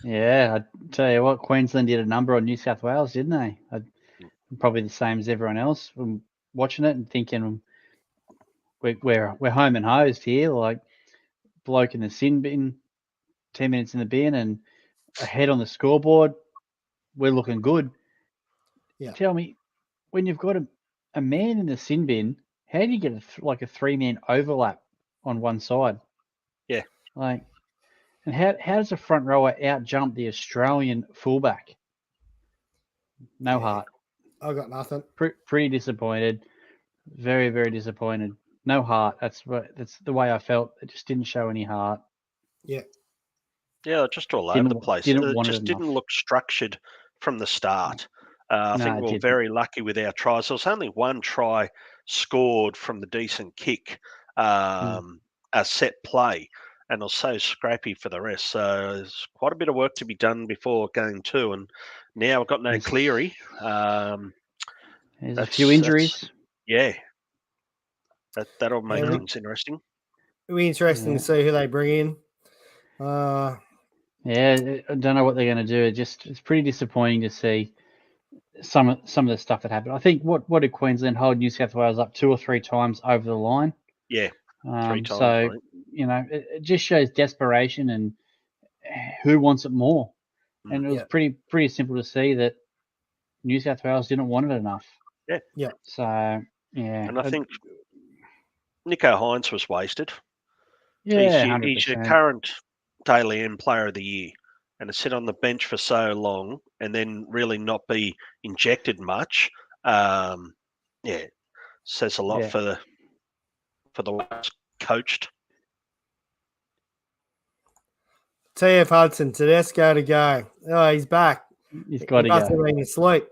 Yeah, I tell you what, Queensland did a number on New South Wales, didn't they? Probably the same as everyone else. I'm watching it and thinking we're home and hosed here, like bloke in the sin bin, 10 minutes in the bin, and ahead on the scoreboard, we're looking good. Yeah. Tell me, when you've got a man in the sin bin, how do you get a 3-man overlap on one side? Yeah. And how does a front rower out jump the Australian fullback? No Yeah. heart. I got nothing. Pretty disappointed. Very, very disappointed. No heart. That's the way I felt. It just didn't show any heart. Yeah. Yeah, just all over the place. Didn't It want just it didn't enough. look structured from the start. I No, think it we were didn't. very lucky with our tries. There was only one try scored from the decent kick, a set play, and it was so scrappy for the rest. So there's quite a bit of work to be done before game 2, and now we've got no Cleary. There's a few injuries. Yeah, that'll make Yeah, things interesting. It'll be interesting to see who they bring in. Yeah, I don't know what they're going to do. It's pretty disappointing to see some of the stuff that happened. I think what did Queensland hold New South Wales up 2 or 3 times over the line? Yeah, 3 times. So right? it just shows desperation and who wants it more. And it was pretty simple to see that New South Wales didn't want it enough. Yeah. So yeah, and I think Nico Hines was wasted. Yeah, he's your 100%. current Daily M Player of the Year, and to sit on the bench for so long and then really not be injected much, says a lot for the way it's coached. TF Hudson, Tedesco to go. Oh, he's back. He's got to go. Must have been asleep.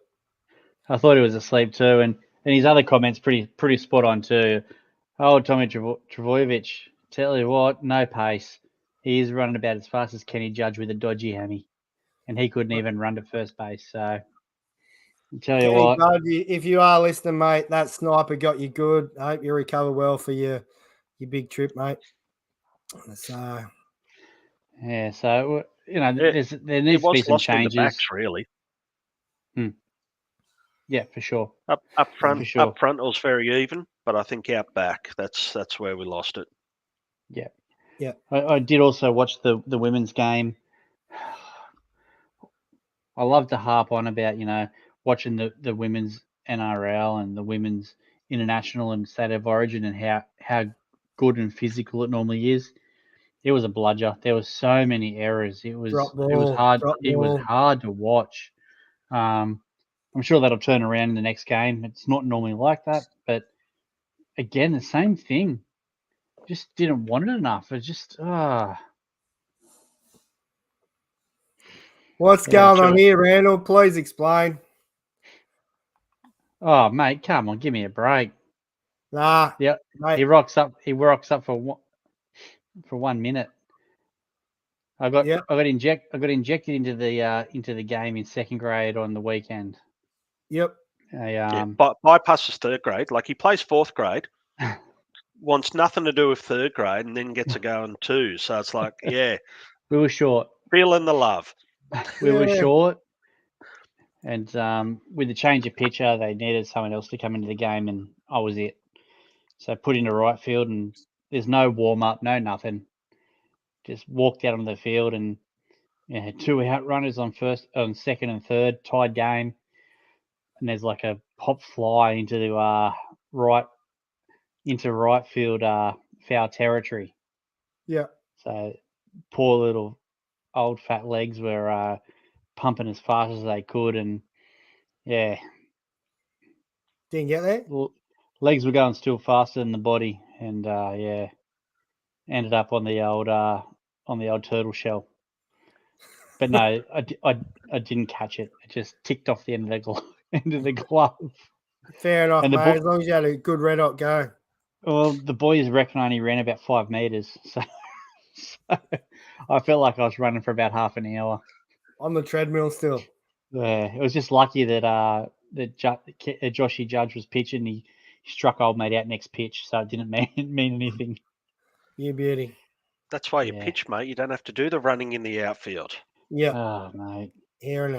I thought he was asleep too, and his other comments pretty spot on too. Oh, Tommy Travojevic, tell you what, no pace. He is running about as fast as Kenny Judge with a dodgy hammy, and he couldn't even run to first base. So, I'll tell you what, Judge, if you are listening, mate, that sniper got you good. I hope you recover well for your big trip, mate. So, yeah. So there needs to be some lost changes. In the backs, really. Yeah, for sure. Up front, sure. Up front, it was very even, but I think out back, that's where we lost it. Yeah, yeah. I did also watch the women's game. I love to harp on about watching the women's NRL and the women's international and state of origin and how good and physical it normally is. It was a bludger. There was so many errors. It was hard. It was hard to watch. I'm sure that'll turn around in the next game. It's not normally like that, but again, the same thing. Just didn't want it enough. It's just What's going on here, Randall? Please explain. Oh, mate, come on, give me a break. Nah. Yeah, mate. he rocks up for 1 minute. I got injected into the game in second grade on the weekend. Yep. Bypasses third grade. Like he plays fourth grade, wants nothing to do with third grade, and then gets a go in 2. So it's like, we were short. Feeling the love. We were short, and with the change of pitcher, they needed someone else to come into the game, and I was it. So put into right field, and there's no warm up, no nothing. Just walked out on the field, and 2 out runners on second and third, tied game, and there's like a pop fly into the right field foul territory. Yeah. So poor little old fat legs were pumping as fast as they could, and didn't get there. Legs were going still faster than the body, and ended up on the old turtle shell. But no, I didn't catch it. It just ticked off the end of the glove. Fair enough, mate. As long as you had a good red hot go. Well, the boys reckon I only ran about 5 meters, so I felt like I was running for about half an hour on the treadmill still. Yeah, it was just lucky that Joshy Judge was pitching. He struck old mate out next pitch, so it didn't mean anything. You beauty. That's why you pitch, mate. You don't have to do the running in the outfield. Yeah. Oh, mate. Here and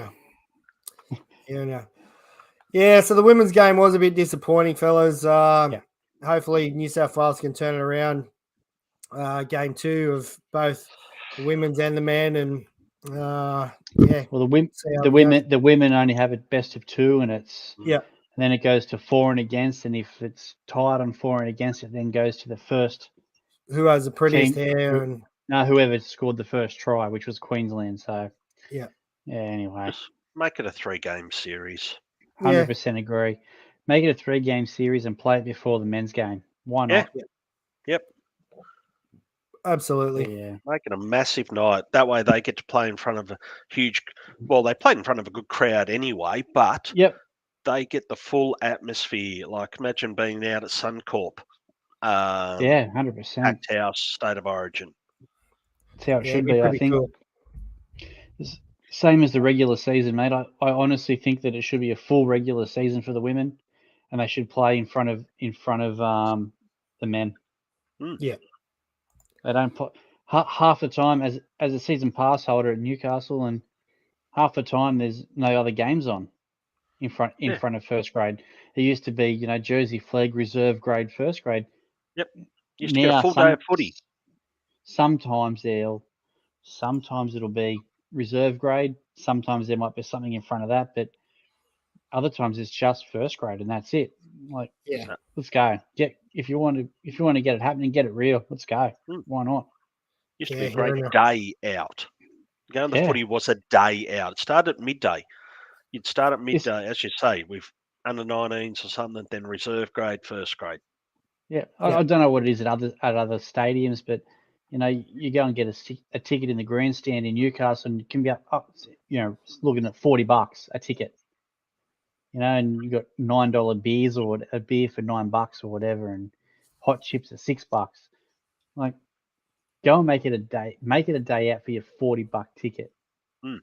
now. Yeah, so the women's game was a bit disappointing, fellas. Hopefully New South Wales can turn it around. Game 2 of both the women's and the men, and Well, the women only have a best of 2, and it's and then it goes to for and against, and if it's tied on for and against, it then goes to the first. Who has the prettiest hair and whoever scored the first try, which was Queensland. So yeah. Anyway, Make it a 3-game series. 100% agree. Make it a 3-game series and play it before the men's game. Why not? Yep. Absolutely. Yeah. Make it a massive night. That way they get to play in front of a huge. Well, they played in front of a good crowd anyway, but they get the full atmosphere. Like imagine being out at Suncorp. 100%. Packed house, State of Origin. That's how it should be. I think. Cool. Same as the regular season, mate. I honestly think that it should be a full regular season for the women, and they should play in front of the men. Yeah. They don't play half the time as a season pass holder at Newcastle, and half the time there's no other games on in front of first grade. It used to be, Jersey Flag reserve grade first grade. Yep. Used to get a full day of footy. Sometimes it'll be reserve grade. Sometimes there might be something in front of that, but other times it's just first grade and that's it. Like, let's go. If you want to get it happening, get it real. Let's go. Why not? Used to be a great day out. Going to footy was a day out. It started at midday. You'd start at midday, as you say, with under 19s or something, then reserve grade, first grade. Yeah, I don't know what it is at other stadiums, but you go and get a ticket in the grandstand in Newcastle, and it can be up looking at $40 a ticket. And you got $9 beers or a beer for $9 or whatever, and hot chips at $6. Like, go and make it a day. Make it a day out for your $40 ticket.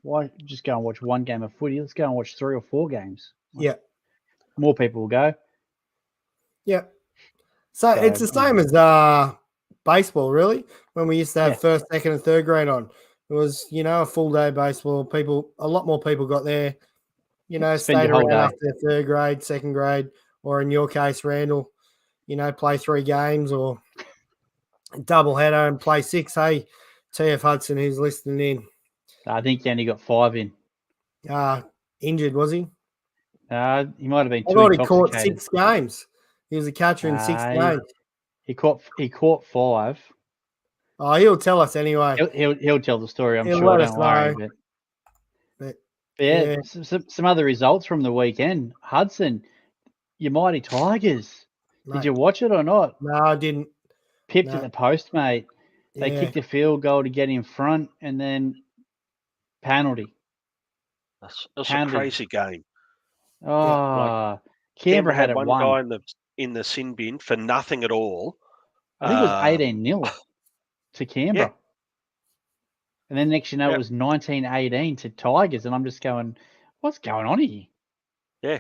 Why just go and watch one game of footy? Let's go and watch 3 or 4 games. Like, more people will go. Yeah. So it's the same as baseball, really. When we used to have first, second, and third grade on, it was a full day baseball. A lot more people got there. Stayed around after their third grade, second grade, or in your case, Randall, play 3 games or double header and play 6. Hey, TF Hudson, who's listening in. I think he only got 5 in. Injured, was he? He might have been too I thought he intoxicated. caught 6 games. He was a catcher in 6 games. He caught 5. Oh, he'll tell us anyway. He'll tell the story, I'm sure. Don't worry. But some other results from the weekend. Hudson, your mighty Tigers. Mate. Did you watch it or not? No, I didn't. Pipped at the post, mate. They kicked a field goal to get in front, and then penalty. That's a crazy game. Oh, Canberra had one guy in the sin bin for nothing at all. I think it was 18-0 to Canberra. Yeah. And then next it was 19-18 to Tigers, and I'm just going, what's going on here? Yeah.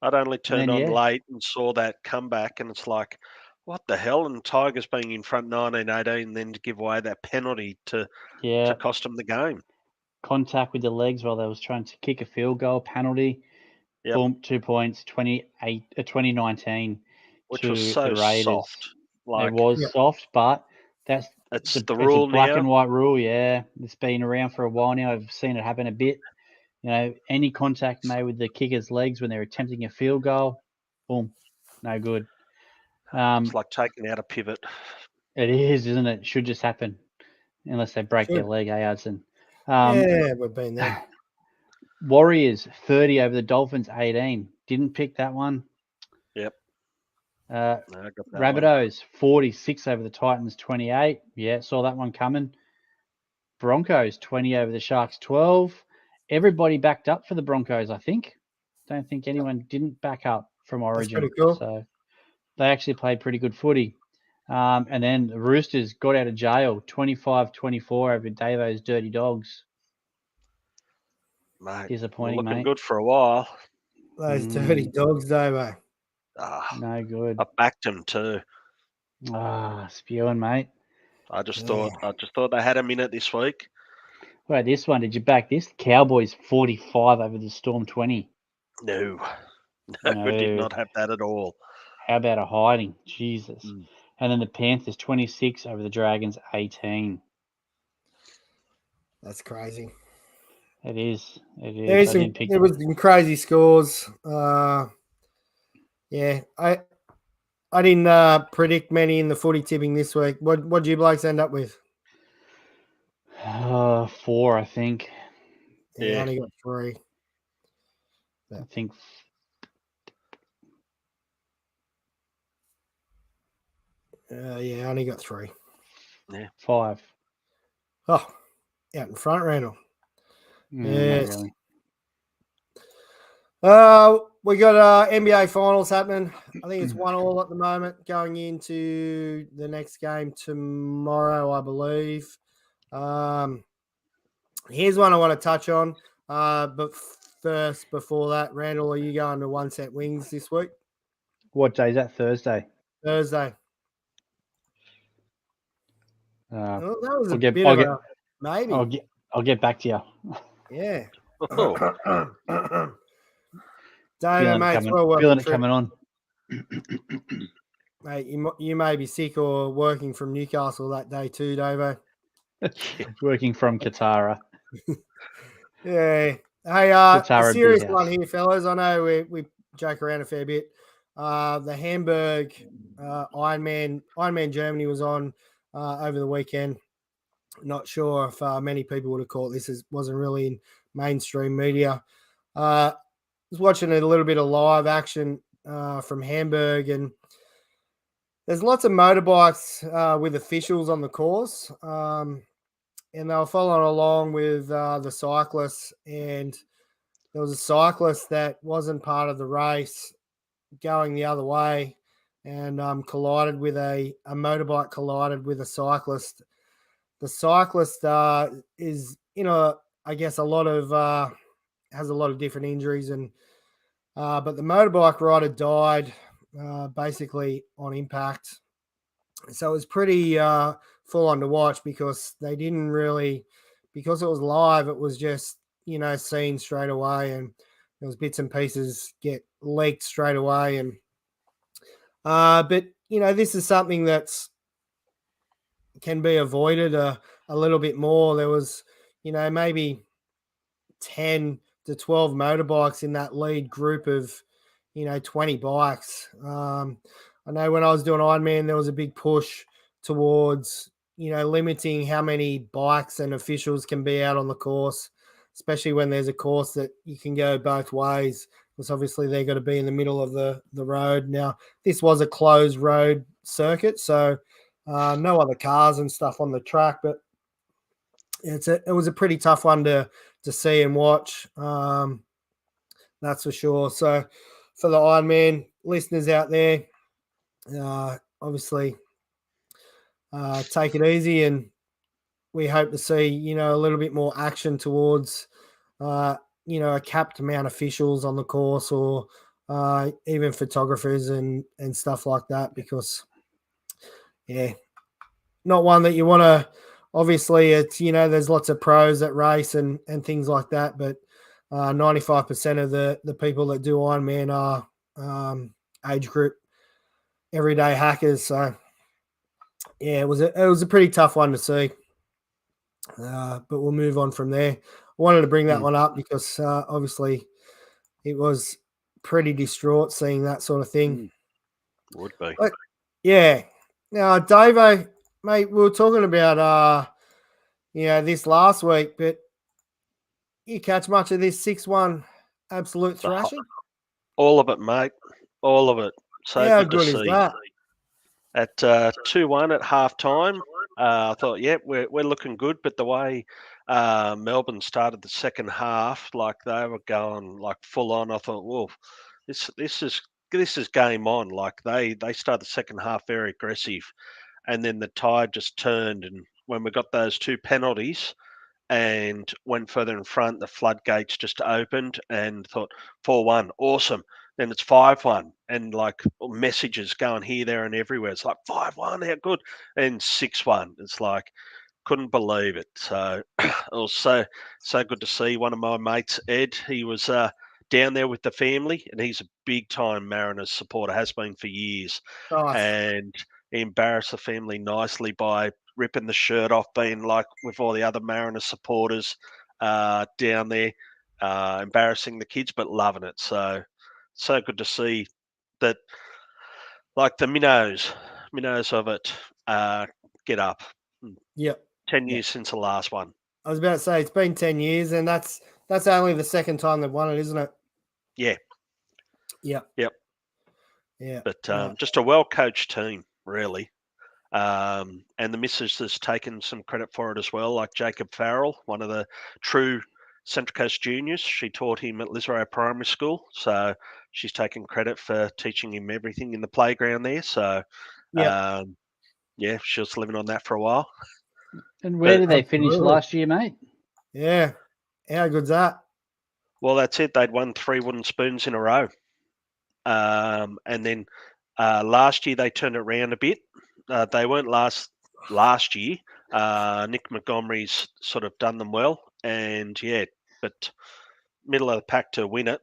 I'd only turned on late and saw that comeback, and it's like, what the hell? And Tigers being in front 19-18, and then to give away that penalty to cost them the game. Contact with the legs while they was trying to kick a field goal, penalty. Boom, 2 points, 2019 which to was so the Raiders. Soft. It was soft, but it's the rule, black and white rule. Yeah, it's been around for a while now. I've seen it happen a bit. Any contact made with the kicker's legs when they're attempting a field goal, boom, no good. It's like taking out a pivot. It is, isn't it? It should just happen, unless they break their leg, Hudson. We've been there. Warriors 30 over the Dolphins 18. Didn't pick that one. Yep. Rabbitohs 46 over the Titans 28. Yeah, saw that one coming. Broncos 20 over the Sharks 12. Everybody backed up for the Broncos, I think. Don't think anyone didn't back up from Origin. That's pretty cool. So they actually played pretty good footy. And then the Roosters got out of jail 25-24 over Davo's Dirty Dogs. Mate, disappointing, looking mate. good for a while. Those Dirty Dogs, Davo. No good. I backed him too. Spewing, mate. I just thought they had a minute this week. Wait, this one, did you back this? Cowboys 45 over the Storm 20. No, I did not have that at all. How about a hiding? Jesus. And then the Panthers 26 over the Dragons 18. That's crazy. It is. It was some crazy scores. I didn't predict many in the footy tipping this week. What did you blokes end up with? 4, I think. I only got 3. I think. I only got 3. Yeah. 5. Oh, out in front, Randall. Yes. Not really. We got NBA finals happening. I think it's 1-1 at the moment, going into the next game tomorrow, I believe. Here's one I want to touch on. But first, before that, Randall, are you going to 1 Cent Wings this week? What day is that? Thursday. Thursday. That was a bit of a maybe. I'll get back to you. Yeah. Oh. David, mate, it's well worth feeling the it trip. coming on. Mate, you may be sick or working from Newcastle that day too, Davo. Working from Katara. Yeah. Hey, a Katara serious Beer one House. here, fellas. I know we joke around a fair bit. The Hamburg Ironman Germany was on over the weekend. Not sure if many people would have caught this. It wasn't really in mainstream media. I was watching a little bit of live action from Hamburg, and there's lots of motorbikes with officials on the course, and they were following along with the cyclists, and there was a cyclist that wasn't part of the race going the other way, and collided with a motorbike collided with a cyclist. The cyclist is, I guess has a lot of different injuries, and but the motorbike rider died basically on impact. So it was pretty full on to watch, because they didn't really, because it was live, it was just, seen straight away, and there was bits and pieces get leaked straight away. And but this is something that's can be avoided a little bit more. There was, maybe 10 to 12 motorbikes in that lead group of, 20 bikes. I know when I was doing Ironman, there was a big push towards, limiting how many bikes and officials can be out on the course, especially when there's a course that you can go both ways, because obviously they're going to be in the middle of the road. Now, this was a closed road circuit, so no other cars and stuff on the track, but it was a pretty tough one to see and watch. That's for sure. So for the Ironman listeners out there, obviously take it easy, and we hope to see, a little bit more action towards, a capped amount of officials on the course, or even photographers and stuff like that, because, not one that you want to, obviously it's, there's lots of pros that race and things like that, but 95% of the people that do Ironman are age group everyday hackers. So yeah, it was a pretty tough one to see, but we'll move on from there. I wanted to bring that one up because obviously it was pretty distraught seeing that sort of thing. Would be. But, yeah. Now, Davo, mate, we were talking about this last week, but you catch much of this 6-1 absolute thrashing? All of it, mate. All of it. So how good good to is see. that? At 2-1 at halftime, I thought, we're looking good. But the way Melbourne started the second half, like they were going like full on, I thought, whoa, this is game on. Like they started the second half very aggressive, and then the tide just turned. And when we got those 2 penalties and went further in front, the floodgates just opened, and thought 4-1, awesome. Then it's 5-1, and like messages going here, there, and everywhere. It's like 5-1, how good, and 6-1. It's like couldn't believe it. So it was so good to see. One of my mates, Ed, he was down there with the family, and he's a big time Mariners supporter, has been for years, Nice. and he embarrassed the family nicely by ripping the shirt off, being like with all the other Mariners supporters down there, embarrassing the kids, but loving it. So good to see that, like the minnows of it get up. Yep. 10 years since the last one. I was about to say, it's been 10 years, and that's only the second time they've won it, isn't it? Yeah. Yep. Yep. Yeah. But just a well-coached team, really. And the missus has taken some credit for it as well, like Jacob Farrell, one of the true Central Coast juniors. She taught him at Lisrael Primary School, so she's taken credit for teaching him everything in the playground there. So, yeah, she was living on that for a while. And where did they finish Absolutely. last year, mate? Yeah. How good's that? Well, that's it. They'd won 3 wooden spoons in a row. And then last year they turned it around a bit. They weren't last year. Nick Montgomery's sort of done them well, and but middle of the pack to win it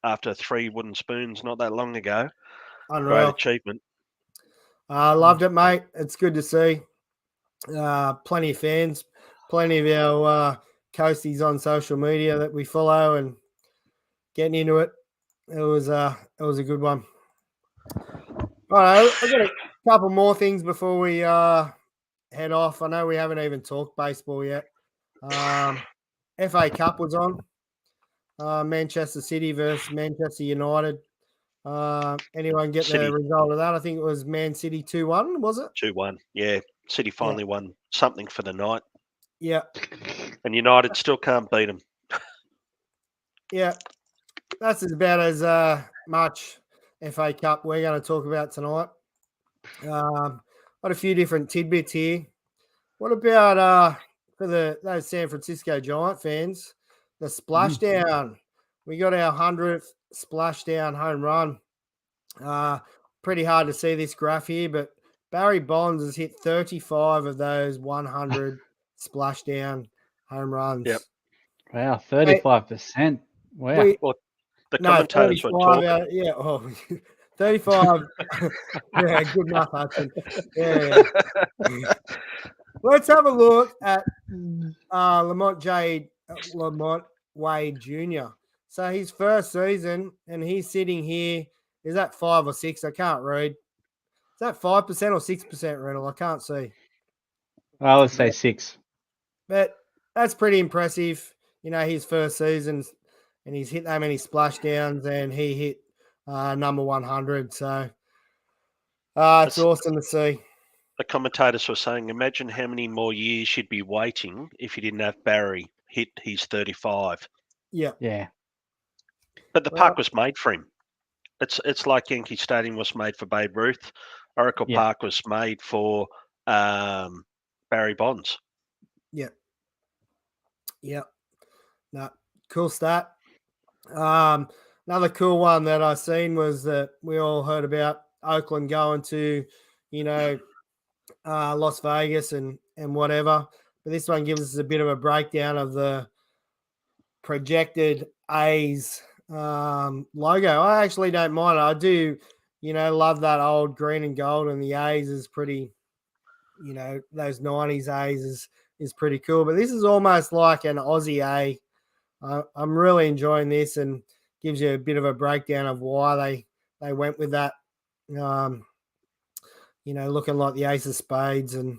after 3 wooden spoons not that long ago. Unreal. Great achievement. I loved it, mate. It's good to see. Plenty of fans, plenty of our coasties on social media that we follow and getting into it. It was a good one. All right, I've got a couple more things before we head off. I know we haven't even talked baseball yet. FA Cup was on. Manchester City versus Manchester United. Anyone get City. the result of that? I think it was Man City 2-1, was it? 2-1. Yeah, City finally won something for the night. Yeah. And United still can't beat them. Yeah. That's about as much FA Cup we're going to talk about tonight. Got a few different tidbits here. What about for those San Francisco Giant fans, the splashdown? We got our 100th splashdown home run. Pretty hard to see this graph here, but Barry Bonds has hit 35 of those 100 splashdown home runs. Yep. Wow, 35%. Wow. Well, the commentators were talking. 35. Yeah, good enough, Hudson. Yeah. Let's have a look at Lamont Wade Jr. So his first season, and he's sitting here. Is that 5 or 6? I can't read. Is that 5% or 6%, Renal? I can't see. I would say 6. But that's pretty impressive. His first season, and he's hit that many splashdowns, and he hit number 100. So it's awesome to see. The commentators were saying, imagine how many more years you'd be waiting if you didn't have Barry hit his 35. Yeah. Yeah. But the park was made for him. It's like Yankee Stadium was made for Babe Ruth. Oracle Park was made for Barry Bonds. Yeah. Yeah. No, cool stat. Another cool one that I seen was that we all heard about Oakland going to, Las Vegas and whatever. But this one gives us a bit of a breakdown of the projected A's logo. I actually don't mind it. I do, love that old green and gold, and the A's is pretty, those 90s A's is pretty cool. But this is almost like an Aussie A. I'm really enjoying this, and gives you a bit of a breakdown of why they went with that. Looking like the Ace of Spades and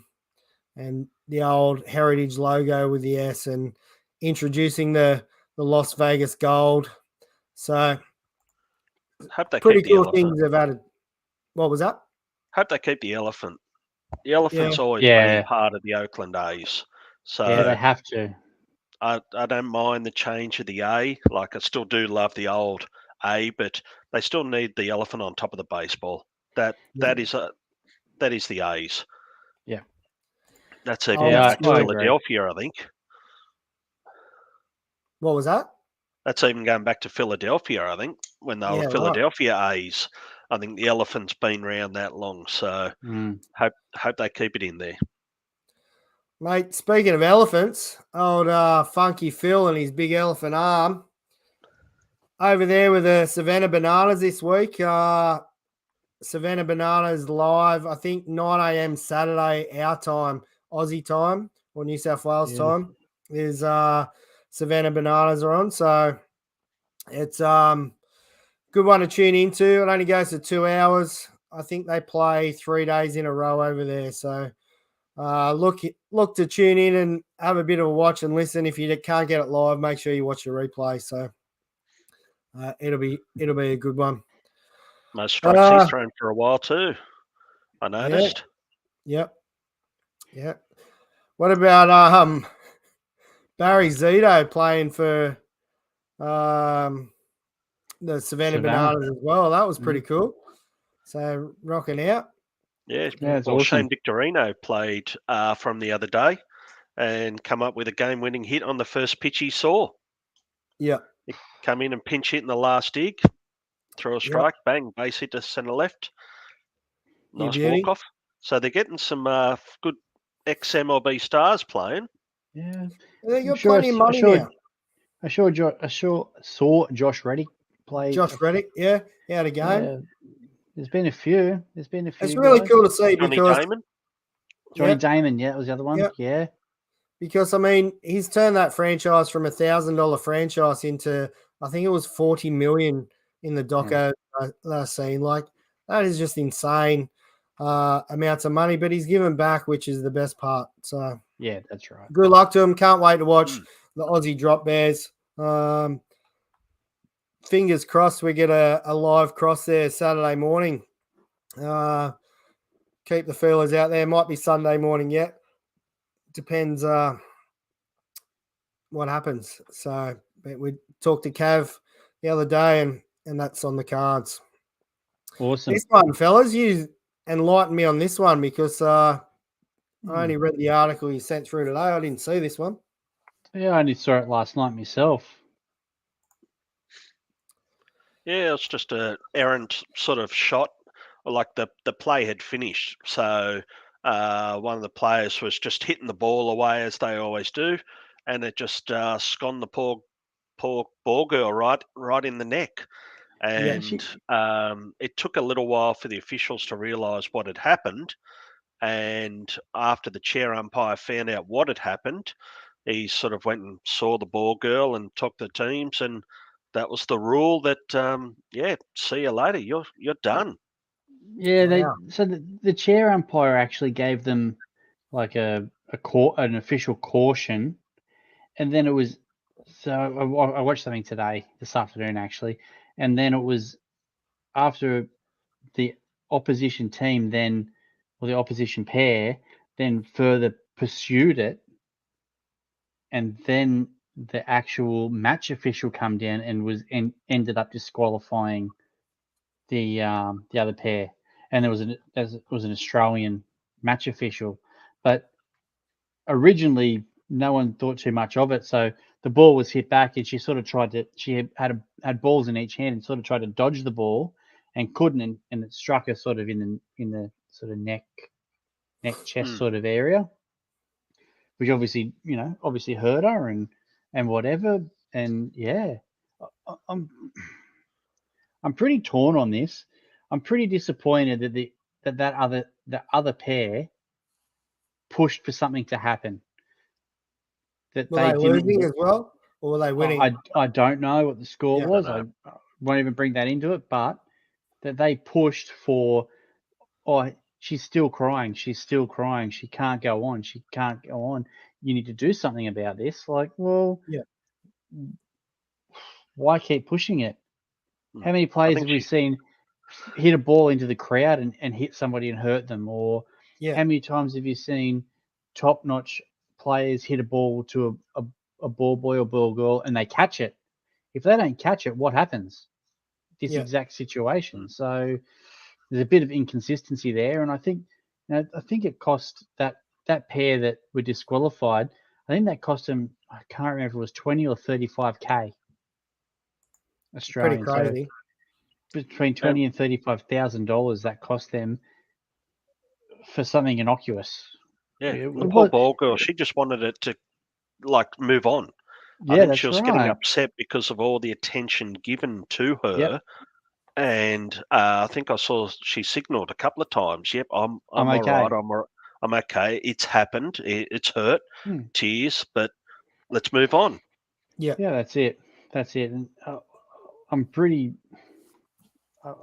the old heritage logo with the S, and introducing the Las Vegas gold. So hope they pretty keep cool the things they've added. What was that? Hope they keep the elephant. The elephant's always been part of the Oakland A's. So yeah, they have to. I don't mind the change of the A. Like, I still do love the old A, but they still need the elephant on top of the baseball. That is the A's. Yeah. That's even I Philadelphia, I think. What was that? That's even going back to Philadelphia, I think, when they were Philadelphia A's. I think the elephant's been around that long, so hope they keep it in there. Mate, speaking of elephants, old Funky Phil and his big elephant arm over there with the Savannah Bananas this week. Savannah Bananas live, I think 9 a.m. Saturday, our time, Aussie time, or New South Wales time, is Savannah Bananas are on. So it's good one to tune into. It only goes to 2 hours. I think they play 3 days in a row over there. So look to tune in and have a bit of a watch and listen. If you can't get it live, make sure you watch the replay. So It'll be a good one. Most strikes he's thrown for a while too. I noticed. Yep. What about Barry Zito playing for the Savannah Bananas as well? That was pretty cool. So rocking out. Yeah, it's well, awesome. Shane Victorino played from the other day and come up with a game-winning hit on the first pitch he saw. Yeah. He come in and pinch hit in the last dig, throw a strike, bang, base hit to centre left. Nice walk-off. So they're getting some good ex-MLB stars playing. Yeah. They got plenty of money now. I saw Josh Reddick play. Josh Reddick, he had a game. Yeah. There's been a few. It's really cool to see because Johnny Damon, that was the other one. Yeah. Because I mean, he's turned that franchise from $1,000 franchise into, I think it was 40 million in the doco scene. Like, that is just insane amounts of money. But he's given back, which is the best part. So yeah, that's right. Good luck to him. Can't wait to watch the Aussie Drop Bears. Fingers crossed we get a live cross there Saturday morning. Keep the feelers out there. Might be Sunday morning yet. Depends what happens. So we talked to Cav the other day and that's on the cards. Awesome. This one, fellas, you enlighten me on this one because I only read the article you sent through today. I didn't see this one. Yeah, I only saw it last night myself. Yeah, it's just a errant sort of shot. Like the play had finished. So one of the players was just hitting the ball away as they always do. And it just sconned the poor ball girl right in the neck. And it took a little while for the officials to realise what had happened. And after the chair umpire found out what had happened, he sort of went and saw the ball girl and took the teams, and that was the rule that see you later. You're done. Yeah, so the chair umpire actually gave them like an official caution, and then it was. So I watched something this afternoon actually, and then it was after the opposition team or the opposition pair then further pursued it, and then the actual match official come down and ended up disqualifying the other pair, and there was an Australian match official, but originally no one thought too much of it. So the ball was hit back, and she sort of she had balls in each hand and sort of tried to dodge the ball and couldn't, and it struck her sort of in the sort of neck chest sort of area, which obviously hurt her and whatever. And I'm pretty torn on this. I'm pretty disappointed that the other pair pushed for something to happen. That were they losing as well, or were they winning? I don't know what the score was. I won't even bring that into it. But that they pushed for. Oh, she's still crying. She's still crying. She can't go on. She can't go on. You need to do something about this. Like, well, why keep pushing it? How many players have we seen hit a ball into the crowd and hit somebody and hurt them? Or how many times have you seen top-notch players hit a ball to a ball boy or ball girl and they catch it? If they don't catch it, what happens? This exact situation. So there's a bit of inconsistency there, and I think it cost that pair that were disqualified. I think that cost them. I can't remember if it was 20 or 35K Australian. Pretty crazy. So between $20,000 and $35,000 that cost them for something innocuous. Yeah, the poor ball girl. She just wanted it to move on. I think she was getting upset because of all the attention given to her. Yep. And I think I saw she signalled a couple of times. Yep, I'm okay. all right. I'm okay. It's happened. It's hurt. Tears, but let's move on. Yeah, that's it. And I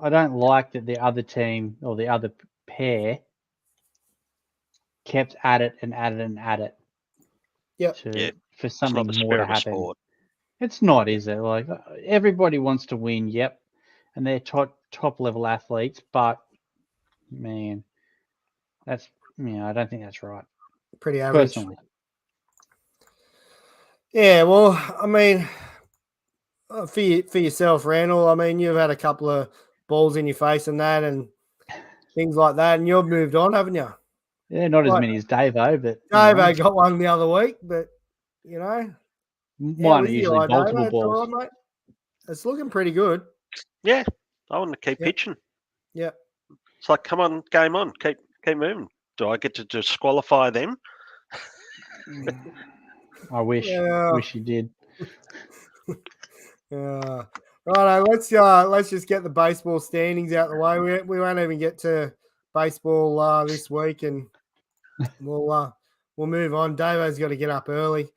don't like that the other team or the other pair kept at it and at it and at it. Yeah. For something more to happen. It's not, is it? Like everybody wants to win, yep, and they're top level athletes, but man, I don't think that's right. Pretty average. Personally. Yeah, well, I mean, for yourself, Randall, I mean, you've had a couple of balls in your face and that and things like that, and you've moved on, haven't you? Yeah, not as many as Davo, but Davo got one the other week, but mine are usually multiple balls. All right, mate? It's looking pretty good. Yeah, I want to keep pitching. Yeah, it's like, come on, game on, keep moving. Do I get to disqualify them? I wish you did. Right, let's just get the baseball standings out of the way. We won't even get to baseball this week, and we'll move on. Davo's got to get up early.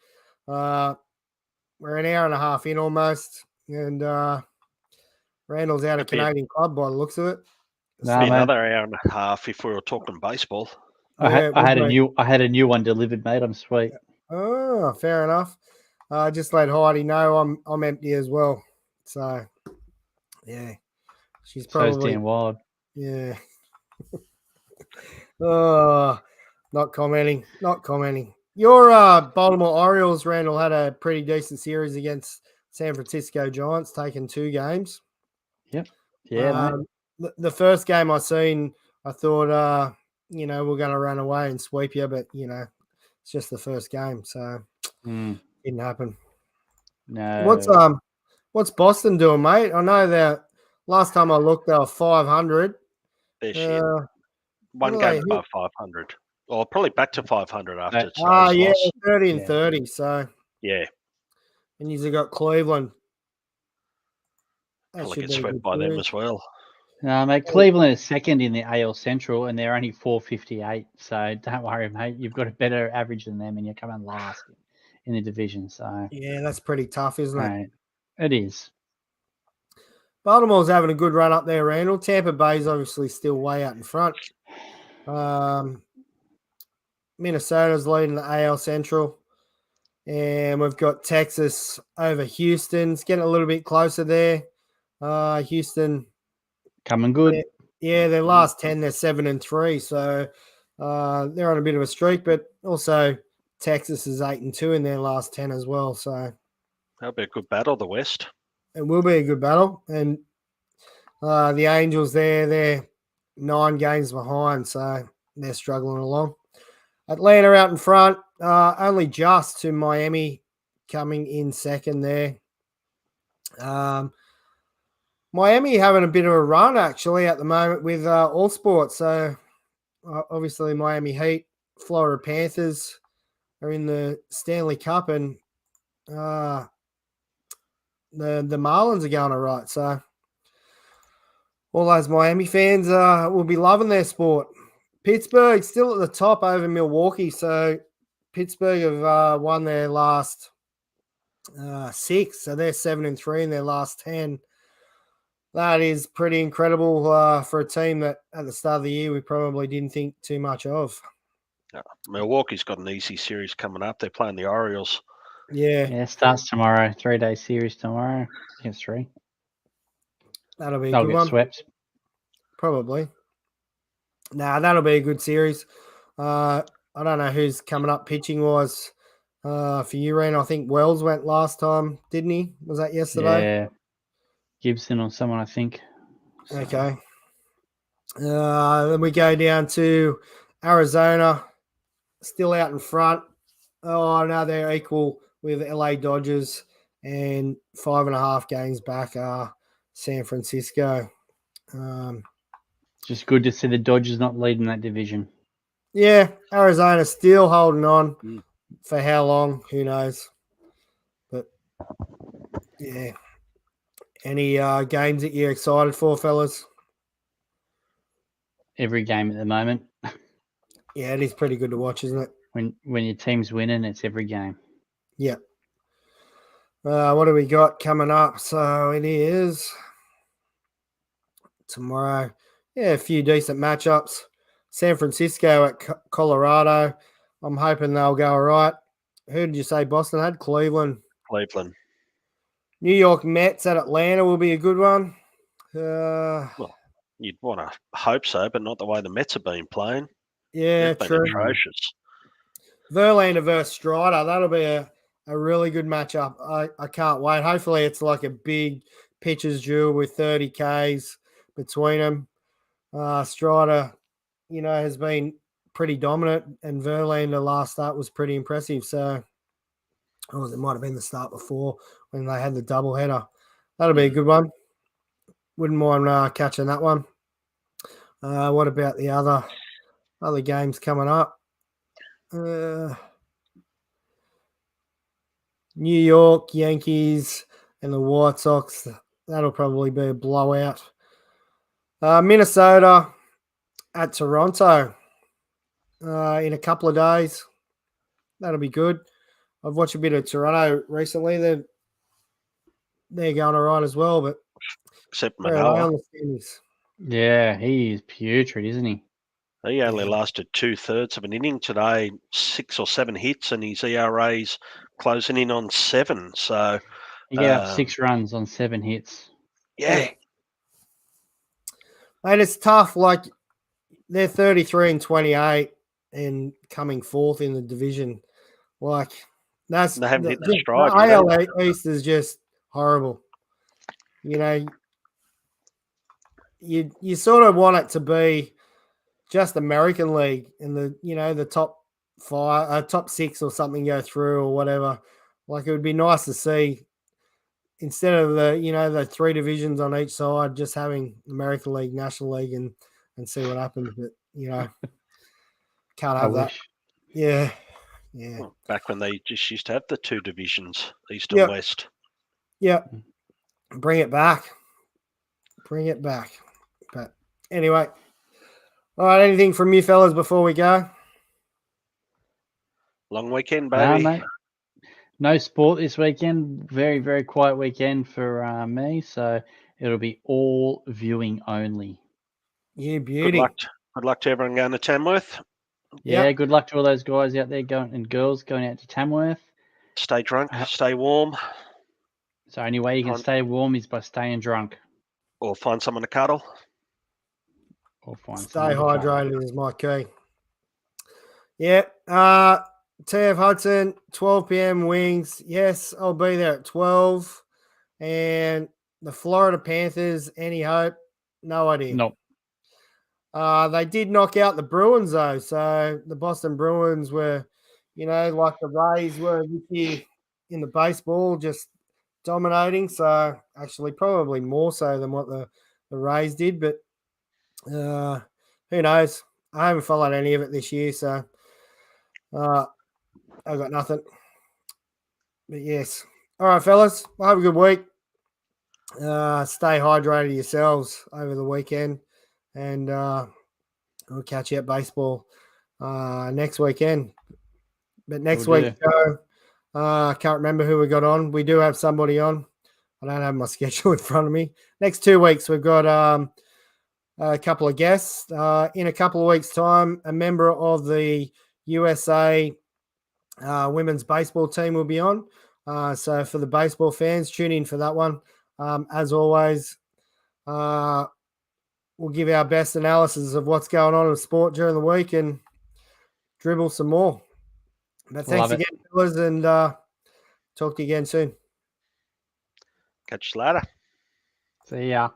We're an hour and a half in almost, and Randall's out of Canadian Club by the looks of it. Another hour and a half if we were talking baseball. I had a new one delivered, mate. I'm sweet. Oh, fair enough. Just let Heidi know I'm empty as well. So, yeah, she's probably so damn wild. Yeah. Oh, not commenting. Your Baltimore Orioles, Randall, had a pretty decent series against San Francisco Giants, taking 2 games. Yep. Yeah. The first game I seen, I thought, we're going to run away and sweep you, but it's just the first game, so didn't happen. No. What's Boston doing, mate? I know that last time I looked, they were 500. They're shit. One game above 500. Or probably back to 500 after today's loss. 30 and 30. So yeah. And you've got Cleveland. Probably get swept by them as well. No, mate. Cleveland is second in the AL Central, and they're only 458. So don't worry, mate. You've got a better average than them, and you're coming last in the division. So yeah, that's pretty tough, isn't it? Right. It is. Baltimore's having a good run up there, Randall. Tampa Bay's obviously still way out in front. Minnesota's leading the AL Central. And we've got Texas over Houston. It's getting a little bit closer there. Houston coming good. Their last 10, they're 7-3. So they're on a bit of a streak, but also Texas is 8-2 in their last 10 as well. So that'll be a good battle, the West. It will be a good battle. And the Angels they're 9 games behind, so they're struggling along. Atlanta out in front, only just to Miami coming in second there. Miami having a bit of a run actually at the moment with all sports. So obviously Miami Heat, Florida Panthers are in the Stanley Cup, and the Marlins are going all right. So all those Miami fans will be loving their sport. Pittsburgh still at the top over Milwaukee. So Pittsburgh have won their last 6. So they're 7-3 in their last 10. That is pretty incredible for a team that at the start of the year we probably didn't think too much of. Milwaukee's got an easy series coming up. They're playing the Orioles. Yeah. Yeah, it starts tomorrow. 3-day series tomorrow. I think it's 3. That'll be a They'll good get one. Swept. Probably. That'll be a good series. I don't know who's coming up pitching-wise for you, Ren. I think Wells went last time, didn't he? Was that yesterday? Yeah. Gibson or someone, I think. So. Okay. Then we go down to Arizona, still out in front. Oh, no, they're equal with LA Dodgers, and 5.5 games back are San Francisco. Just good to see the Dodgers not leading that division. Yeah, Arizona still holding on. For how long, who knows? But, yeah. Any games that you're excited for, fellas? Every game at the moment. Yeah, it is pretty good to watch, isn't it? When your team's winning, it's every game. Yeah. What do we got coming up? So it is tomorrow. Yeah, a few decent matchups. San Francisco at Colorado. I'm hoping they'll go all right. Who did you say Boston had? Cleveland. New York Mets at Atlanta will be a good one. You'd want to hope so, but not the way the Mets have been playing. Yeah, They've been true. atrocious. Verlander versus Strider. That'll be a really good matchup. I can't wait. Hopefully it's like a big pitcher's duel with 30 Ks between them. Strider, has been pretty dominant, and Verlander last start was pretty impressive. So, it might have been the start before when they had the doubleheader. That'll be a good one. Wouldn't mind catching that one. What about the other games coming up? New York Yankees and the White Sox. That'll probably be a blowout. Minnesota at Toronto in a couple of days. That'll be good. I've watched a bit of Toronto recently. They're going all right as well, but except Manoa. Yeah, he is putrid, isn't he? He only lasted 2/3 of an inning today, 6 or 7 hits, and his ERA's closing in on 7. So he gave up 6 runs on 7 hits. Yeah. Mate, it's tough. Like, they're 33-28 and coming 4th in the division. Like, they haven't hit the stride. The AL East is just horrible. You sort of want it to be just American League and the top 5, top 6 or something go through or whatever. Like, it would be nice to see, instead of the 3 divisions on each side, just having American League, National League, and see what happens. But can't have that. Yeah. Well, back when they just used to have the 2 divisions, East and West. Yeah. Bring it back. But anyway, all right. Anything from you fellas before we go? Long weekend, baby. Mate. No sport this weekend. Very, very quiet weekend for me. So it'll be all viewing only. Yeah, beauty. Good luck to everyone going to Tamworth. Yeah, good luck to all those guys out there and girls going out to Tamworth. Stay drunk, stay warm. So only way you can stay warm is by staying drunk. Or find someone to cuddle. Stay hydrated is my key. Yeah. TF Hudson, 12 p.m. Wings. Yes, I'll be there at 12. And the Florida Panthers, any hope? No idea. Nope. They did knock out the Bruins, though. So the Boston Bruins were, like the Rays were this year in the baseball, just dominating. So actually probably more so than what the Rays did. But who knows? I haven't followed any of it this year. So I've got nothing. But yes. All right, fellas. Well, have a good week. Stay hydrated yourselves over the weekend. And we'll catch you at baseball next weekend. But next week's show, I can't remember who we got on. We do have somebody on. I don't have my schedule in front of me. Next 2 weeks, we've got a couple of guests. In a couple of weeks' time, a member of the USA women's baseball team will be on. So for the baseball fans, tune in for that one. As always, we'll give our best analysis of what's going on in sport during the week and dribble some more. But thanks again, fellas, and talk to you again soon. Catch you later. See ya.